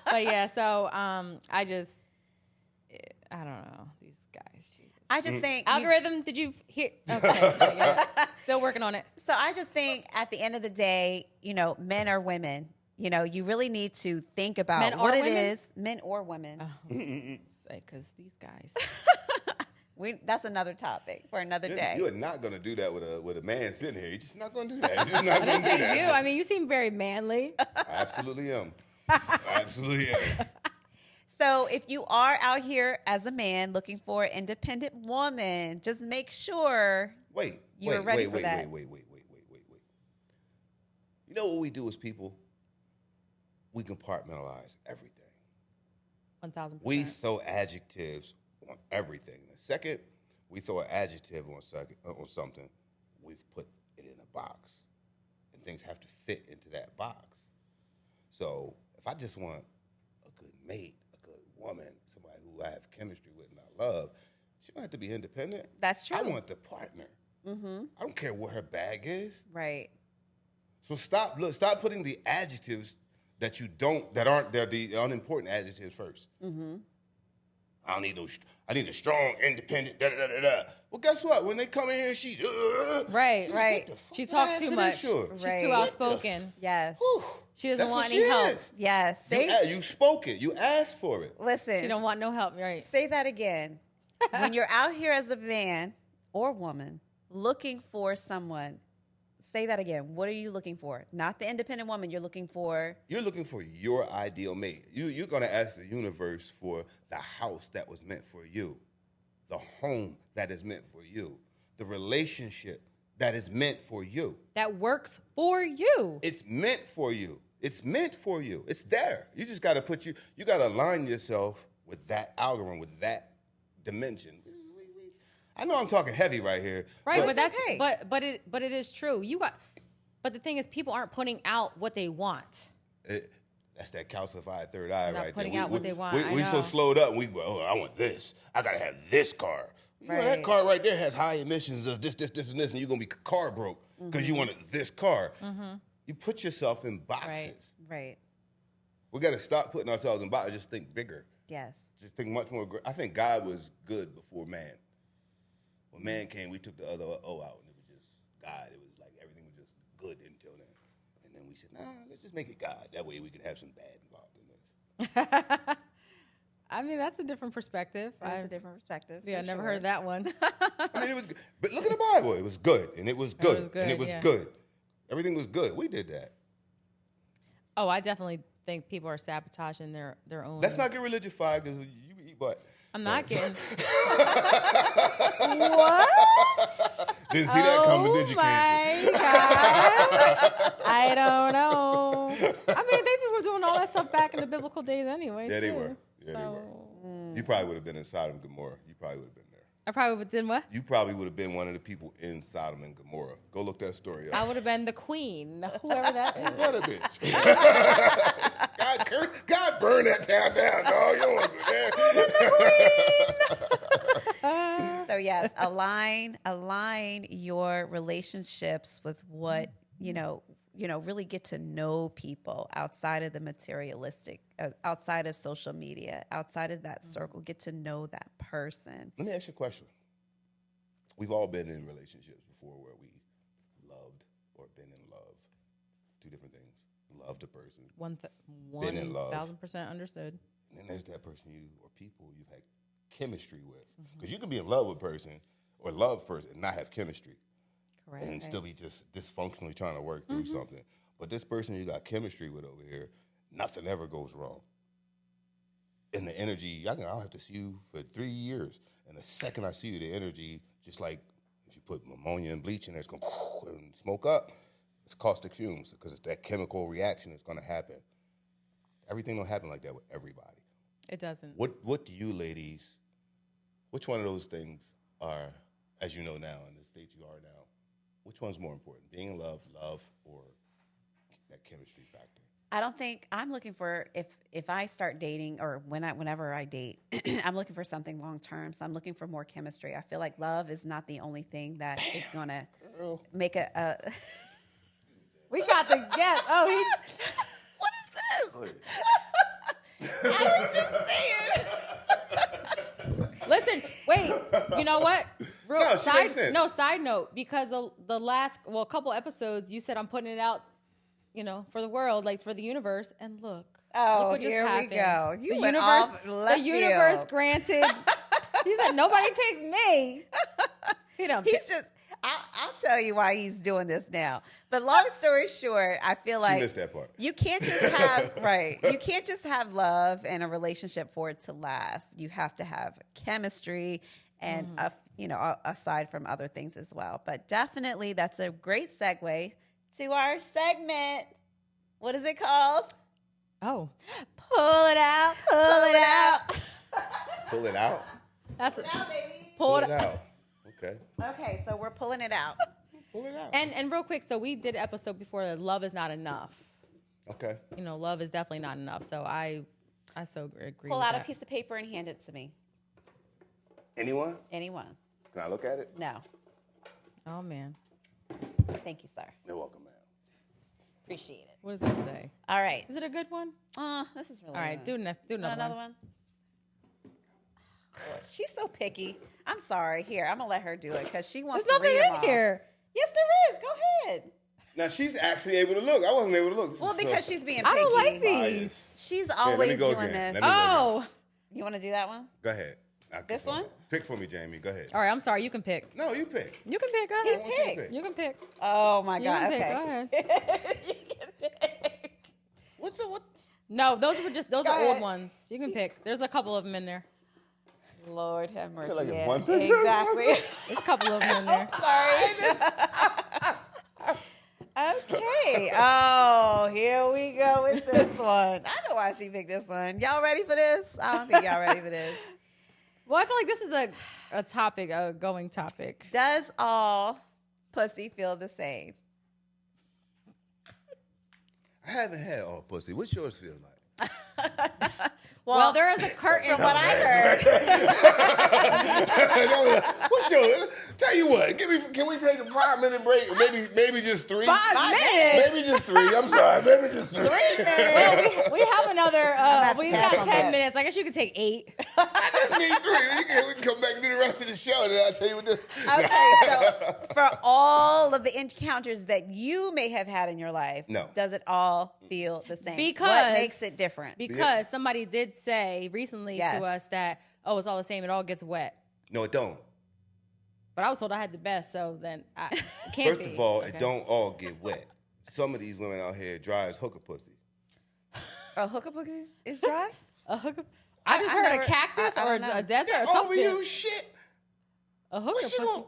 But yeah, so I don't know, these guys. I just think algorithm. Did you hear? Okay, still working on it. So I just think at the end of the day, men or women, you really need to think about what it is, men or women. Because these guys. That's another topic for another day. You are not going to do that with a man sitting here. You're just not going to do that. You're just not I going didn't to do say that. you. I mean, you seem very manly. I absolutely am. Absolutely am. So if you are out here as a man looking for an independent woman, just make sure you're ready for that. Wait. You know what we do as people? We compartmentalize everything. 1,000%. We throw adjectives on everything. The second we throw an adjective on something, we've put it in a box. And things have to fit into that box. So if I just want a good mate, a good woman, somebody who I have chemistry with and I love, she might have to be independent. That's true. I want the partner. Mm-hmm. I don't care what her bag is. Right. So stop putting the adjectives that aren't the unimportant adjectives first. Mm-hmm. I need a strong, independent, da-da-da-da-da. Well, guess what? When they come in here, she's... Right. She talks too much. Sure. She's too outspoken. Yes. Whew. She doesn't That's want what any she help. is. Yes. See? You spoke it. You asked for it. Listen. She don't want no help, right? Say that again. When you're out here as a man or woman looking for someone, say that again. What are you looking for? Not the independent woman. You're looking for your ideal mate. You're going to ask the universe for the house that was meant for you, the home that is meant for you, the relationship that is meant for you. That works for you. It's meant for you. It's meant for you. It's there. You just got to you got to align yourself with that algorithm, with that dimension. I know I'm talking heavy right here. Right, but that's okay. but it is true. But the thing is, people aren't putting out what they want. That's that calcified third eye Not right there. putting out what they want. We so slowed up. I want this. I got to have this car. You know, that car right there has high emissions of this, and this, and you're going to be car broke because you wanted this car. Mm-hmm. You put yourself in boxes. Right. We got to stop putting ourselves in boxes. Just think bigger. Yes. Just think much more. I think God was good before man. When man came, we took the other O out, and it was just God. It was like everything was just good until then. And then we said, let's just make it God. That way we could have some bad involved in this. I mean, that's a different perspective. That's a different perspective. Yeah, I never heard that one. I mean, it was good. But look at the Bible. It was good, and it was good, and it was good. Everything was good. We did that. Oh, I definitely think people are sabotaging their own. Let's not get religious-fied because you eat butt. I'm not getting. What? Didn't see that coming, did you, Cancer? Oh, my gosh. I don't know. I mean, they were doing all that stuff back in the biblical days anyway. Yeah, they too. were. Yeah, they were. You probably would have been in Sodom and Gomorrah. You probably would have been there. I probably would did what? You probably would have been one of the people in Sodom and Gomorrah. Go look that story up. I would have been the queen, whoever that is. What a bitch. God burn that town down, dog. You don't want to go there. So yes, align your relationships with what, really get to know people outside of the materialistic, outside of social media, outside of that circle, get to know that person. Let me ask you a question. We've all been in relationships before where we loved or been in love. Two different things. Loved a person. Been in love. 1,000% understood. And then there's that person or people you've had chemistry with. Because you can be in love with a person or love a person and not have chemistry. Correct. And still be just dysfunctionally trying to work through something. But this person you got chemistry with over here, nothing ever goes wrong. And the energy, I'll have to see you for 3 years. And the second I see you, the energy, just like if you put ammonia and bleach in there, it's going to and smoke up. It's caustic fumes because it's that chemical reaction that's going to happen. Everything don't happen like that with everybody. It doesn't. What do you ladies, which one of those things are, as you know now, in the state you are now, which one's more important, being in love, or that chemistry factor? I don't think I'm looking for if I start dating or whenever I date, I'm looking for something long term. So I'm looking for more chemistry. I feel like love is not the only thing that is gonna make a. We got the guess. Oh, What is this? I was just saying. Listen, wait. You know what? No, she makes sense. Side note, because the last, a couple episodes, you said I'm putting it out, for the world, like for the universe, and look. Oh, look what here just we happened. go. You the went universe, off left the universe field. granted You said nobody picks me. He don't. He's just. I'll tell you why he's doing this now. But long story short, I feel like She missed that part. you can't just have right. You can't just have love and a relationship for it to last. You have to have chemistry and aside from other things as well. But definitely, that's a great segue to our segment. What is it called? Oh, pull it out, pull it out. Pull it out. That's Pull it out, baby. pull Pull it it out. Okay. Okay, so we're pulling it out. Pull it out. And real quick, so we did an episode before that love is not enough. Okay. You know, love is definitely not enough. So I so agree. Pull with out that. a piece of paper and hand it to me. Anyone? Anyone? Can I look at it? No. Oh man, Thank you, sir. You're welcome, ma'am. Appreciate it. what does it say? All right. Is it a good one? This is really All right, do another another one. one. She's so picky. I'm sorry. Here, I'm gonna let her do it because she wants There's to read nothing them in all. here. Yes, there is. Go ahead. Now she's actually able to look. I wasn't able to look. This Well, is because so- she's being picky. I don't like Bias. these. She's let me always go doing again. this. Let me- Oh, You want to do that one? Go ahead. I'll This pick one? Pick for me, Jamie. Go ahead. all right. I'm sorry. You can pick. No, you pick. You can pick. Go I ahead. want you to pick. pick. You can pick. Oh my You God. can pick. Okay. Go ahead. You can pick. What's the what? No, those were just those Go are old ahead. ones. You can pick. There's a couple of them in there. Lord have mercy. like it's yeah, one picture. exactly. There's a couple of them in there. Sorry. Okay. Oh, here we go with this one. I know why she picked this one. Y'all ready for this? I don't think y'all ready for this. Well, I feel like this is a topic, a going topic. Does all pussy feel the same? I haven't had all pussy. What's yours feel like? Well, there is a curtain. From what I heard, What's yours? Tell you what. Can we take a 5-minute break? Or maybe just 3. 5 minutes. Maybe just 3. I'm sorry. Maybe just 3. Well, we have another. have to We've pass got on 10 that. minutes. I guess you could take 8. I just need 3. We can come back and do the rest of the show, and then I'll tell you what this. okay, so for all of the encounters that you may have had in your life, No. does it all feel the same? Because what makes it different? Because somebody did say recently Yes. to us that it's all the same. It all gets wet. No, it don't. But I was told I had the best, so then it can't First be. of all, Okay. it don't all get wet. Some of these women out here dry as hooker pussy. A hookup is dry? A hookup. I just I've heard never- a cactus I or don't know. a desert or That something. overused shit. A hooker What she pussy. want?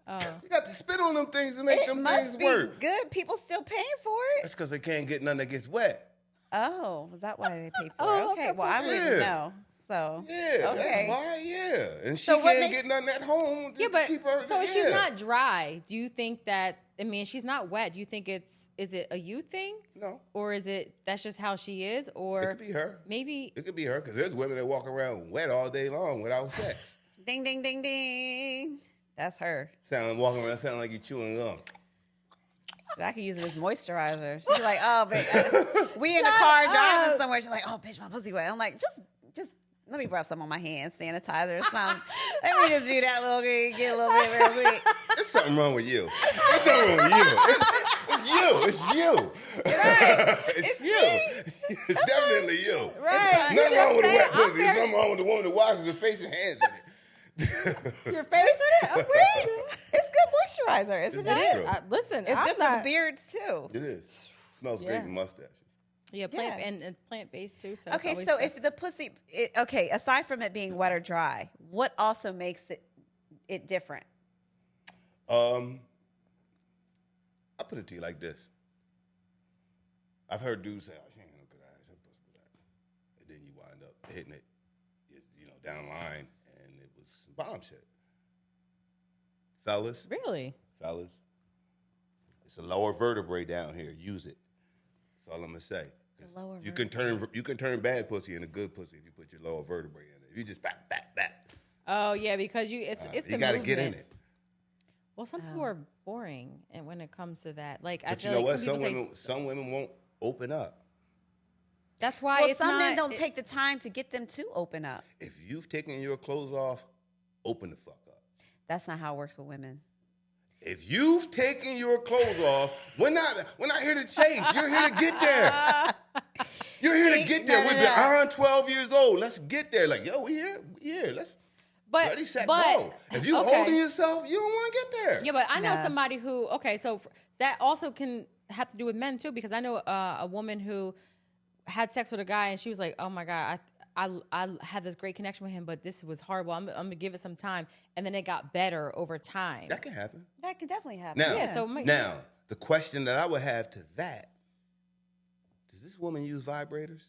Oh. You got to spit on them things to make It them must things be work. good. People still paying for it. That's because they can't get none that gets wet. Oh, is that why they pay for Oh, it? Okay, okay, well, I wouldn't even yeah. know. So, Yeah, okay. that's why. Yeah, and she So what can't makes- get nothing at home. Yeah, to but keep her, so if she's yeah. not dry, do you think that? I mean, she's not wet. Do you think is it a you thing, No, or is it that's just how she is, or it could be her. maybe? It could be her because there's women that walk around wet all day long without sex. ding, ding, ding, ding. That's her. Walking around sounding like you're chewing gum. I could use it as moisturizer. She's like, oh, but we in the car driving somewhere. She's like, oh, bitch, my pussy wet. I'm like, just let me rub some on my hands, sanitizer or something. Let me just do that little bit, get a little bit real quick. There's something wrong with you. There's something wrong with you. It's you. It's you. It's you. It's definitely you. Right. Nothing wrong with a wet I'm pussy. There's very- something wrong with the woman that washes her face and hands in it. Your face with it? Oh, wait. It's good moisturizer, isn't It it? is. Listen, It's I'm good for not. the beards, too. It is. Smells great Yeah. in mustaches. Yeah, plant Yeah. and it's plant based too. So it's Okay, always so best. if the pussy, aside from it being wet or dry, what also makes it different? I'll put it to you like this. I've heard dudes say, oh, she ain't got no good ass. Her pussy good ass. And then you wind up hitting it, down the line, and it was bomb shit. Fellas, really, it's a lower vertebrae down here. Use it. That's all I'm gonna say. 'Cause lower you can turn bad pussy into good pussy if you put your lower vertebrae in it. If you just back. oh yeah, because it's You the gotta movement. get in it. Well, some people are boring, and when it comes to that, like I But you feel know like what? some people say Some women won't open up. that's why Well, it's some not. men don't take the time to get them to open up. If you've taken your clothes off, open the fuck up. That's not how it works with women. If you've taken your clothes off, we're not here to chase. You're here to get there. You're here to get there. No, We're no, no. beyond 12 years old. Let's get there. Like, yo, we here. Let's But Ready, set, but go. If you okay. holding yourself, you don't want to get there. Yeah, but I know Nah. somebody who. Okay, so that also can have to do with men too, because I know a woman who had sex with a guy, and she was like, "Oh my god, I had this great connection with him, but this was horrible. I'm gonna give it some time," and then it got better over time. That can happen. That could definitely happen. Now, Yeah, so now the question that I would have to that: does this woman use vibrators?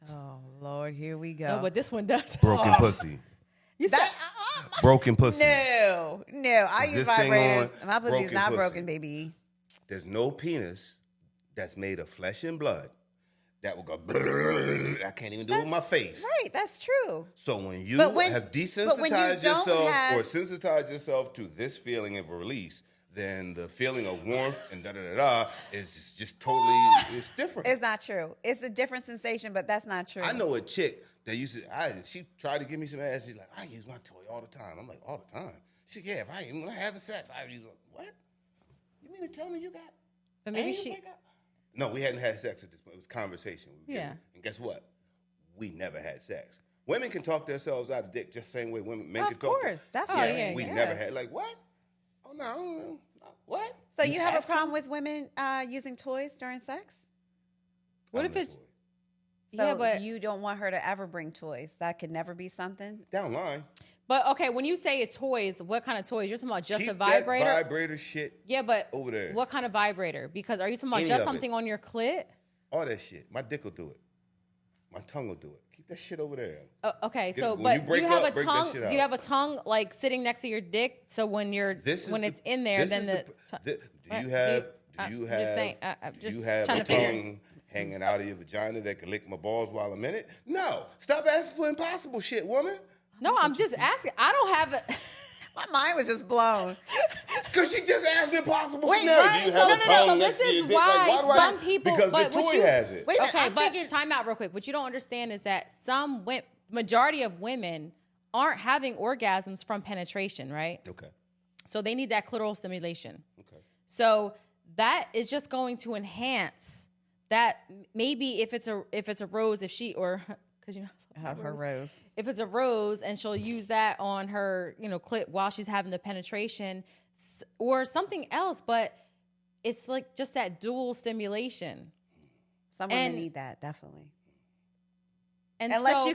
Oh Lord, here we go. No, but this one does. Broken pussy. You said Broken pussy. No, I Is use this thing vibrators. on My pussy's broken not pussy? broken, baby. There's no penis that's made of flesh and blood that will go. I can't even do it with my face. Right, that's true. So when you But when- have but when you desensitized don't yourself have- or sensitized yourself to this feeling of release, then the feeling of warmth and da da da da is just totally it's different. It's not true. It's a different sensation, but that's not true. I know a chick that used to. She tried to give me some ass. She's like, I use my toy all the time. I'm like, all the time. She said, yeah. When I having sex, I use what? You mean to tell me you got? But maybe anal she. breakout? No, we hadn't had sex at this point. It was conversation. Yeah. And guess what? We never had sex. Women can talk themselves out of dick just the same way men Of can talk. course, definitely. Oh, yeah, we yes. never had. Like what? Oh no, what? So you have a to? problem with women using toys during sex? What I'm if a it's- toy. So Yeah, but- you don't want her to ever bring toys. That could never be something. Down line? But okay, when you say toys, what kind of toys? You're talking about just Keep a vibrator? that vibrator shit. Yeah, but over there. what kind of vibrator? Because are you talking about Any just of it. something on your clit? All that shit. My dick will do it. My tongue will do it. Keep that shit over there. Okay, Get so it- when but you do break you have up, a break that tongue? shit Do you out. have a tongue like sitting next to your dick? So when it's in there, then do you have I'm do you just have saying, I'm do just you have trying a to figure- tongue hanging out of your vagina that can lick my balls while I'm in it? No. Stop asking for impossible shit, woman. No, I'm just asking. I don't have it. My mind was just blown. Because she just asked impossible Wait, scenario. what? Do you So have no, a no, tongue so next this to your is dick? Like, why do I- some people- Because but the what toy you- has it. Wait a minute, Okay, I'm but thinking- time out real quick. What you don't understand is that majority of women aren't having orgasms from penetration, right? Okay. So they need that clitoral stimulation. Okay. So that is just going to enhance that. Maybe if it's a rose, if she or because you know Her rose. if it's a rose and she'll use that on her clit while she's having the penetration or something else, but it's like just that dual stimulation. Some women And- need that, definitely. And Unless so,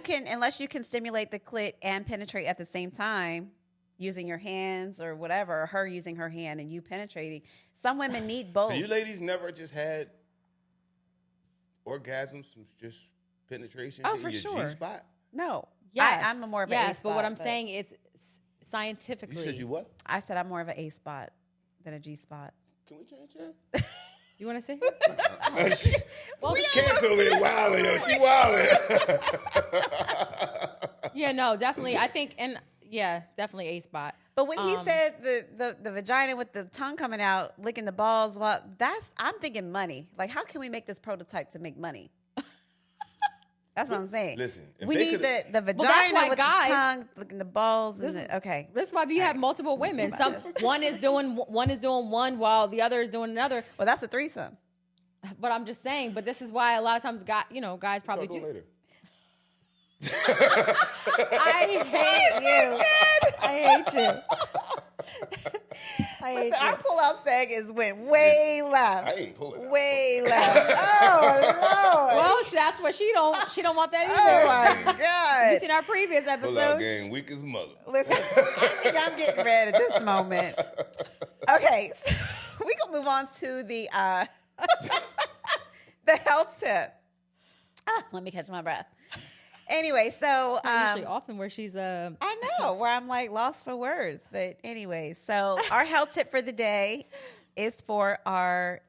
you can stimulate the clit and penetrate at the same time using your hands or whatever, or her using her hand and you penetrating. Some women need both. So you ladies never just had orgasms from just penetration Oh, in for your sure. G-spot? No. yes, I'm more of an yes, A but what spot, I'm saying it's scientifically. You said you what? I said I'm more of an A spot than a G spot. Can we change that? You want to say? She, cancel it, wildin', yo. She wildin'. Yeah, no, definitely. I think, and yeah, definitely A spot. But when he said the vagina with the tongue coming out, licking the balls, well, I'm thinking money. Like, how can we make this prototype to make money? That's what I'm saying. Listen, if we they need could've- the that's vagina why with guys- the tongue, licking the balls, and okay. This is why you have multiple women. One is doing one while the other is doing another. Well, that's a threesome. But I'm just saying. But this is why a lot of times, guys probably Talk do. later. I hate you. I hate you. I hate Listen, Our pull-out seg went way left. I ain't pulling out. Way left. Oh Lord. Well, that's what she don't want that Oh either. my God. You seen our previous Pull out episode? game weak as mother. Listen, I think I'm getting red at this moment. Okay, so we can move on to the the health tip. Let me catch my breath. Anyway, so Usually often where she's I know where I'm like lost for words, but anyway, so our health tip for the day is for our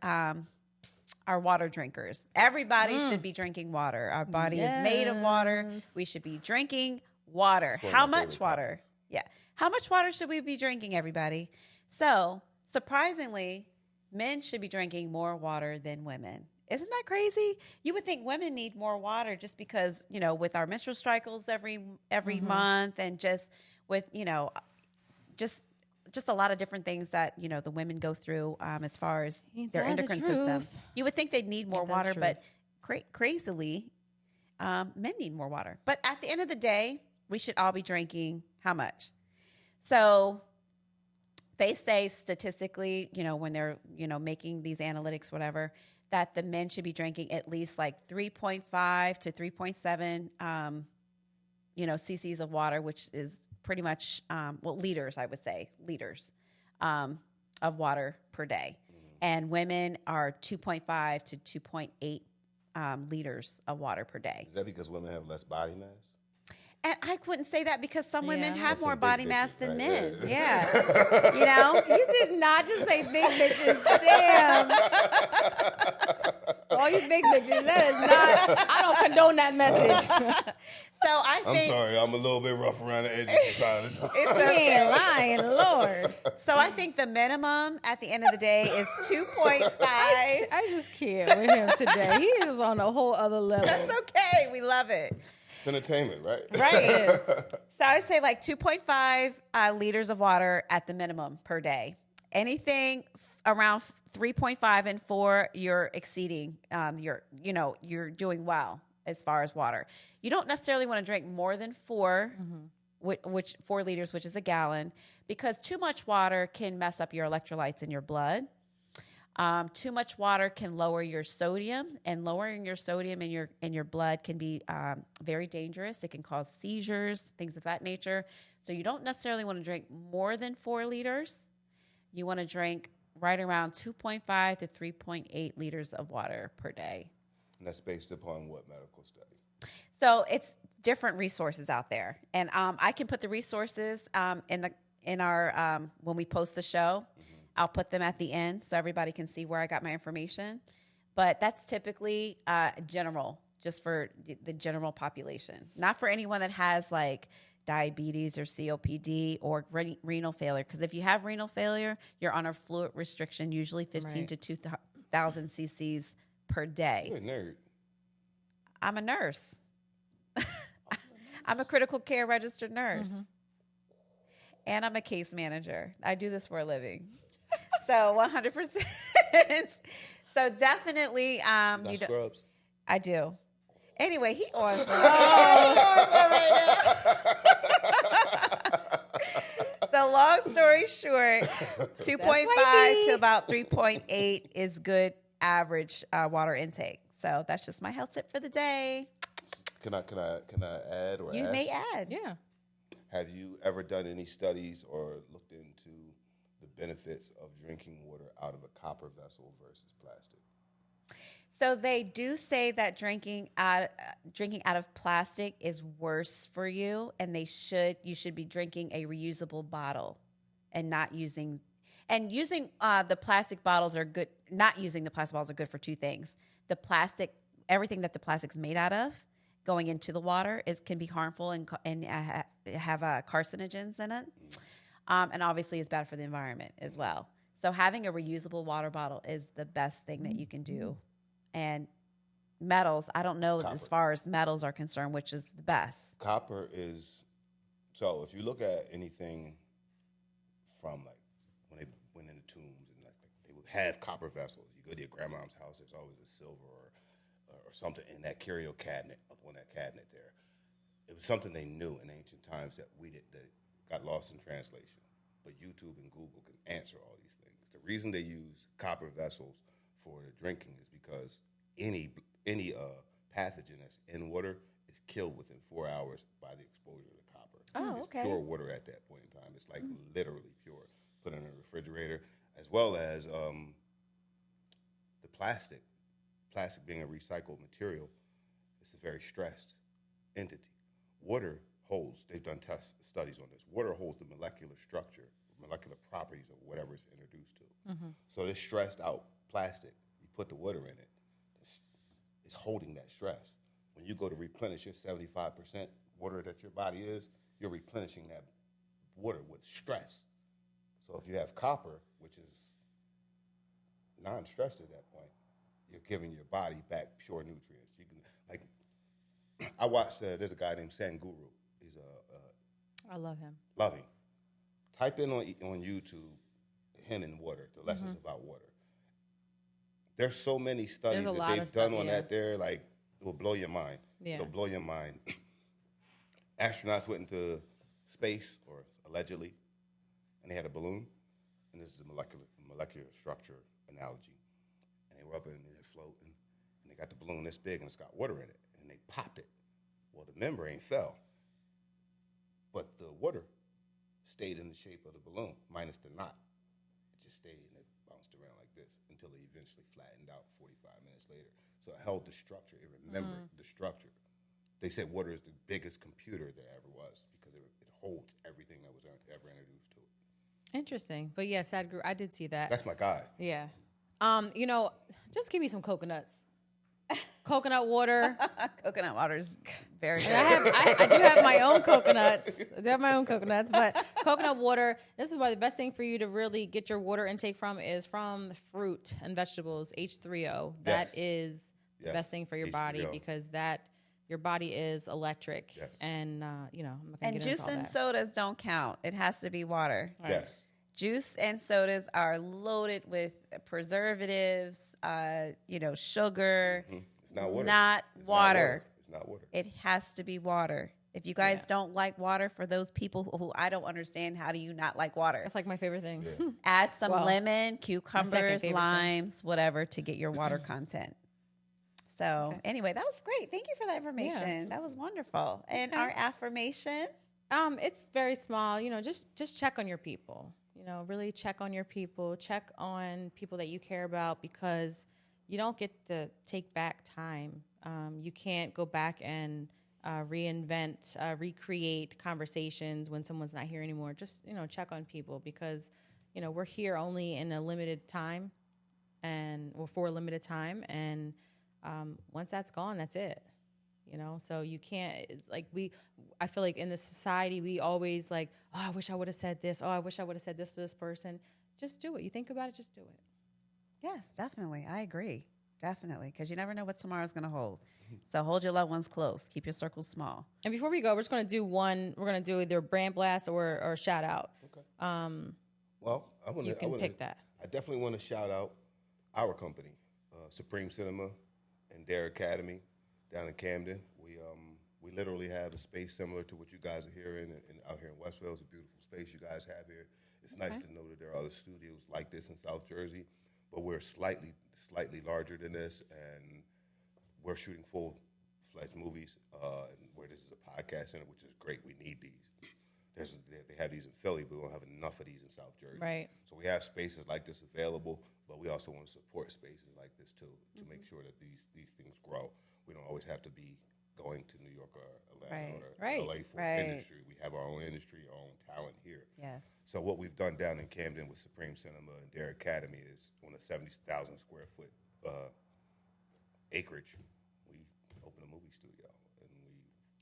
water drinkers. Everybody should be drinking water. Our body is made of water. Yes. We should be drinking water. one of How my much favorite water? Yeah. How much water should we be drinking, everybody? So, surprisingly, men should be drinking more water than women. Isn't that crazy? You would think women need more water just because, with our menstrual cycles every month and just with, just a lot of different things that, the women go through as far as Ain't their that the endocrine system. truth? You would think they'd need more Ain't that water, the but crazily, men need more water. But at the end of the day, we should all be drinking How much? So they say statistically, when they're, making these analytics, whatever, that the men should be drinking at least like 3.5 to 3.7, cc's of water, which is pretty much, liters, I would say, liters of water per day. And women are 2.5 to 2.8 liters of water per day. Is that because women have less body mass? And I wouldn't say that because some women have That's more some big body mass bitches, than right? men. Yeah. Yeah. You did not just say big bitches. Damn. So all you big bitches, that is not, I don't condone that message. so I I'm think. sorry, I'm a little bit rough around the edges sometimes. It's You okay. ain't lying, Lord. So I think the minimum at the end of the day is 2.5. I just can't with him today. He is on a whole other level. That's okay. We love it. It's entertainment, right? Right. It is. So I would say like 2.5 liters of water at the minimum per day. Anything around 3.5 and 4, you're exceeding. You're doing well as far as water. You don't necessarily want to drink more than 4, which 4 liters, which is a gallon, because too much water can mess up your electrolytes in your blood. Too much water can lower your sodium, and lowering your sodium in your blood can be very dangerous. It can cause seizures, things of that nature. So you don't necessarily want to drink more than 4 liters. You want to drink right around 2.5 to 3.8 liters of water per day. And that's based upon what medical study? So it's different resources out there, and I can put the resources in our when we post the show. I'll put them at the end so everybody can see where I got my information. But that's typically general, just for the general population. Not for anyone that has like diabetes or COPD or renal failure. Because if you have renal failure, you're on a fluid restriction, usually 15 to 2,000 cc's per day. You're a nerd. I'm a nurse. I'm a critical care registered nurse. And I'm a case manager. I do this for a living. So 100%. So definitely, Not scrubs. I do. Anyway, he on some. So long story short, 2.5 to about 3.8 is good average water intake. So that's just my health tip for the day. Can I add or You ask? may add. Yeah. Have you ever done any studies or looked into the benefits of drinking water out of a copper vessel versus plastic? So they do say that drinking out of plastic is worse for you, and you should be drinking a reusable bottle, and not using the plastic bottles are good. Not using the plastic bottles are good for 2 things. The plastic, everything that the plastic's made out of, going into the water can be harmful and have carcinogens in it, and obviously it's bad for the environment as well. So having a reusable water bottle is the best thing that you can do. And metals, I don't know Copper. as far as metals are concerned, which is the best. Copper is, so if you look at anything from like when they went into tombs and like they would have copper vessels. You go to your grandma's house, there's always a silver or something in that curio cabinet, up on that cabinet there. It was something they knew in ancient times that that got lost in translation. But YouTube and Google can answer all these things. The reason they use copper vessels for the drinking is because any pathogen that's in water is killed within 4 hours by the exposure to copper. Oh, It's okay. pure water at that point in time. It's like literally pure. Put it in a refrigerator, as well as the plastic. Plastic being a recycled material, it's a very stressed entity. Water holds, they've done studies on this, water holds the molecular structure, molecular properties of whatever it's introduced to. So this stressed out plastic, you put the water in it, it's holding that stress. When you go to replenish your 75% water that your body is, you're replenishing that water with stress. So if you have copper, which is non-stressed at that point, you're giving your body back pure nutrients. You can, like, I watched, there's a guy named Sanguru. He's I love him. loving. Type in on YouTube, him and water, the lessons about water. There's so many studies There's a that lot they've of stuff, done on yeah. that there, like, it will blow your mind. Yeah. It'll blow your mind. Astronauts went into space, or allegedly, and they had a balloon, and this is a molecular structure analogy, and they were up in there floating, and they got the balloon this big, and it's got water in it, and they popped it. Well, the membrane fell, but the water stayed in the shape of the balloon, minus the knot. It just stayed, and it bounced around like this until it eventually flattened out 45 minutes later. So it held the structure. It remembered the structure. They said water is the biggest computer there ever was because it holds everything that was ever introduced to it. Interesting. But yeah, Sadhguru, I did see that. That's my guy. Yeah. Just give me some coconuts. Coconut water. Coconut water is very good. I do have my own coconuts. But coconut water, this is why the best thing for you to really get your water intake from is from fruit and vegetables, H3O. That is the best thing for your body H3O. because your body is electric. Yes. And, I'm not going to And get juice into all and that. sodas don't count. It has to be water. Right. Yes. Juice and sodas are loaded with preservatives, sugar. Mm-hmm. It's not water. Not water. It's not water. It has to be water. If you guys don't like water, for those people who I don't understand, how do you not like water? That's like my favorite thing. Yeah. Add some Well, lemon, cucumbers, favorite limes, whatever to get your water content. So anyway, that was great. Thank you for that information. That was wonderful. And our affirmation? It's very small. Just check on your people. Really check on your people. Check on people that you care about because you don't get to take back time. You can't go back and reinvent, recreate conversations when someone's not here anymore. Just, check on people because, we're here only in a limited time or for a limited time. And once that's gone, that's it. So you can't, it's like I feel like in this society, we always like, oh, I wish I would have said this. Oh, I wish I would have said this to this person. Just do it. You think about it, just do it. Yes, definitely. I agree. Definitely. Because you never know what tomorrow's going to hold. So hold your loved ones close. Keep your circles small. And before we go, we're just going to do we're going to do either brand blast or shout out. Okay. Well, You can pick that. I definitely want to shout out our company, Supreme Cinema and Dare Academy down in Camden. We literally have a space similar to what you guys are here in out here in Westville. It's a beautiful space you guys have here. It's nice to know that there are other studios like this in South Jersey, but we're slightly larger than this, and we're shooting full-fledged movies. Where this is a podcast center, which is great. We need these. They have these in Philly, but we don't have enough of these in South Jersey. Right. So we have spaces like this available, but we also want to support spaces like this too to make sure that these things grow. We don't always have to be going to New York or Atlanta or LA for industry. We have our own industry, our own talent here. Yes. So what we've done down in Camden with Supreme Cinema and Dare Academy is on a 70,000 square foot acreage, we opened a movie studio, and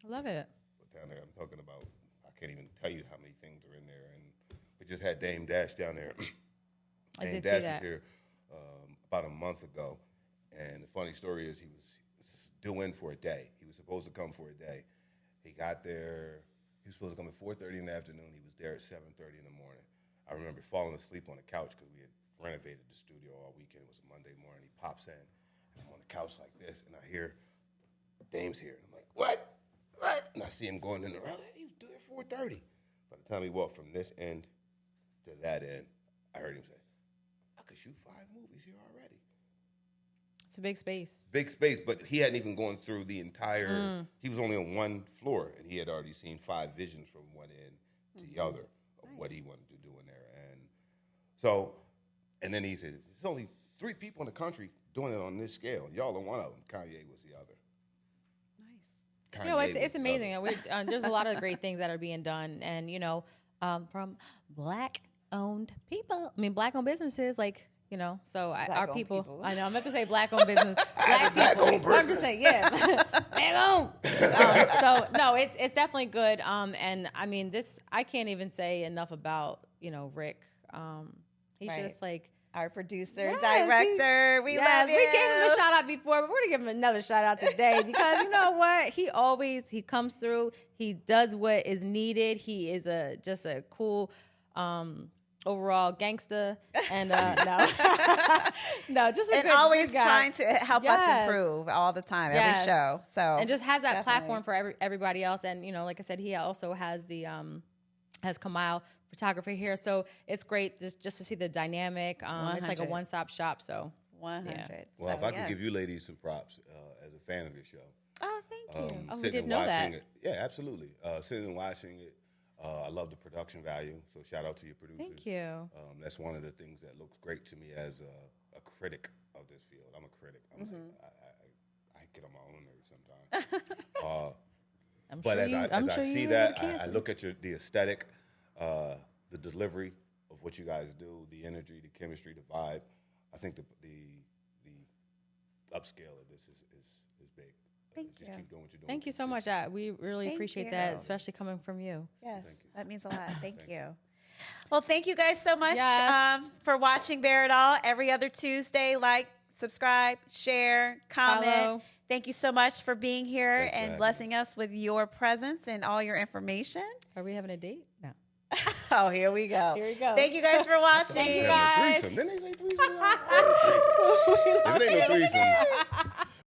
we Love it. down there. I'm talking about, I can't even tell you how many things are in there. And we just had Dame Dash down there. I Dame did see Dash that. was here about a month ago. And the funny story is he was due in for a day. He was supposed to come for a day. He got there. He was supposed to come at 4:30 in the afternoon. He was there at 7:30 in the morning. I remember falling asleep on the couch because we had renovated the studio all weekend. It was a Monday morning. He pops in, and I'm on the couch like this, and I hear Dame's here. And I'm like, what? And I see him going in the room. He was due at 4:30. By the time he walked from this end to that end, I heard him say, I could shoot 5 movies here already. It's a big space. Big space, but he hadn't even gone through the entire, he was only on one floor, and he had already seen 5 visions from one end to the other of what he wanted to do in there. And so, and then he said, there's only 3 people in the country doing it on this scale. Y'all are one of them. Kanye was the other. Nice. Kanye It's was the amazing. other. There's a lot of great things that are being done, and from Black-owned people. I mean, Black-owned businesses, So our Black-owned people. people. I know. I'm about to say Black-owned business. Black people. Black-owned I'm just saying, yeah, Black-owned. So no, it's definitely good. And I mean, I can't even say enough about Rick. He's Right. just like. Our producer, Yes, director, we love you. We gave him a shout out before, but we're gonna give him another shout out today because you know what? He comes through. He does what is needed. He is just a cool overall gangster, and no, just a And good, always good guy. trying to help us Yes. improve all the time, Yes. every show. So And just has that definitely. platform for everybody else. And like I said, he also has the has Kamal Photography here. So it's great just to see the dynamic. It's like a 100. one-stop shop. So 100. Well, So, if I could yes. give you ladies some props as a fan of your show. Oh, thank you. Oh, we Sitting didn't and know watching that. it. Yeah, absolutely. Sitting and watching it. I love the production value. So shout out to your producers. Thank you. That's one of the things that looks great to me as a critic of this field. I'm a critic. I'm like, I get on my own nerves sometimes. But as I see that, I look at the aesthetic, the delivery of what you guys do, the energy, the chemistry, the vibe. I think the upscale of this is big. Thank Just you. keep doing what you're doing. Thank you so much. We really Thank appreciate you. that, especially coming from you. Yes, that means a lot. Thank you. Well, thank you guys so much Yes. for watching Bear It All every other Tuesday. Like, subscribe, share, comment. Follow. Thank you so much for being here Thanks for and having blessing us with your presence and all your information. Are we having a date? No. Oh, here we go. Here we go. Thank you guys for watching. Thank you, Having a guys. threesome. Didn't they say threesome?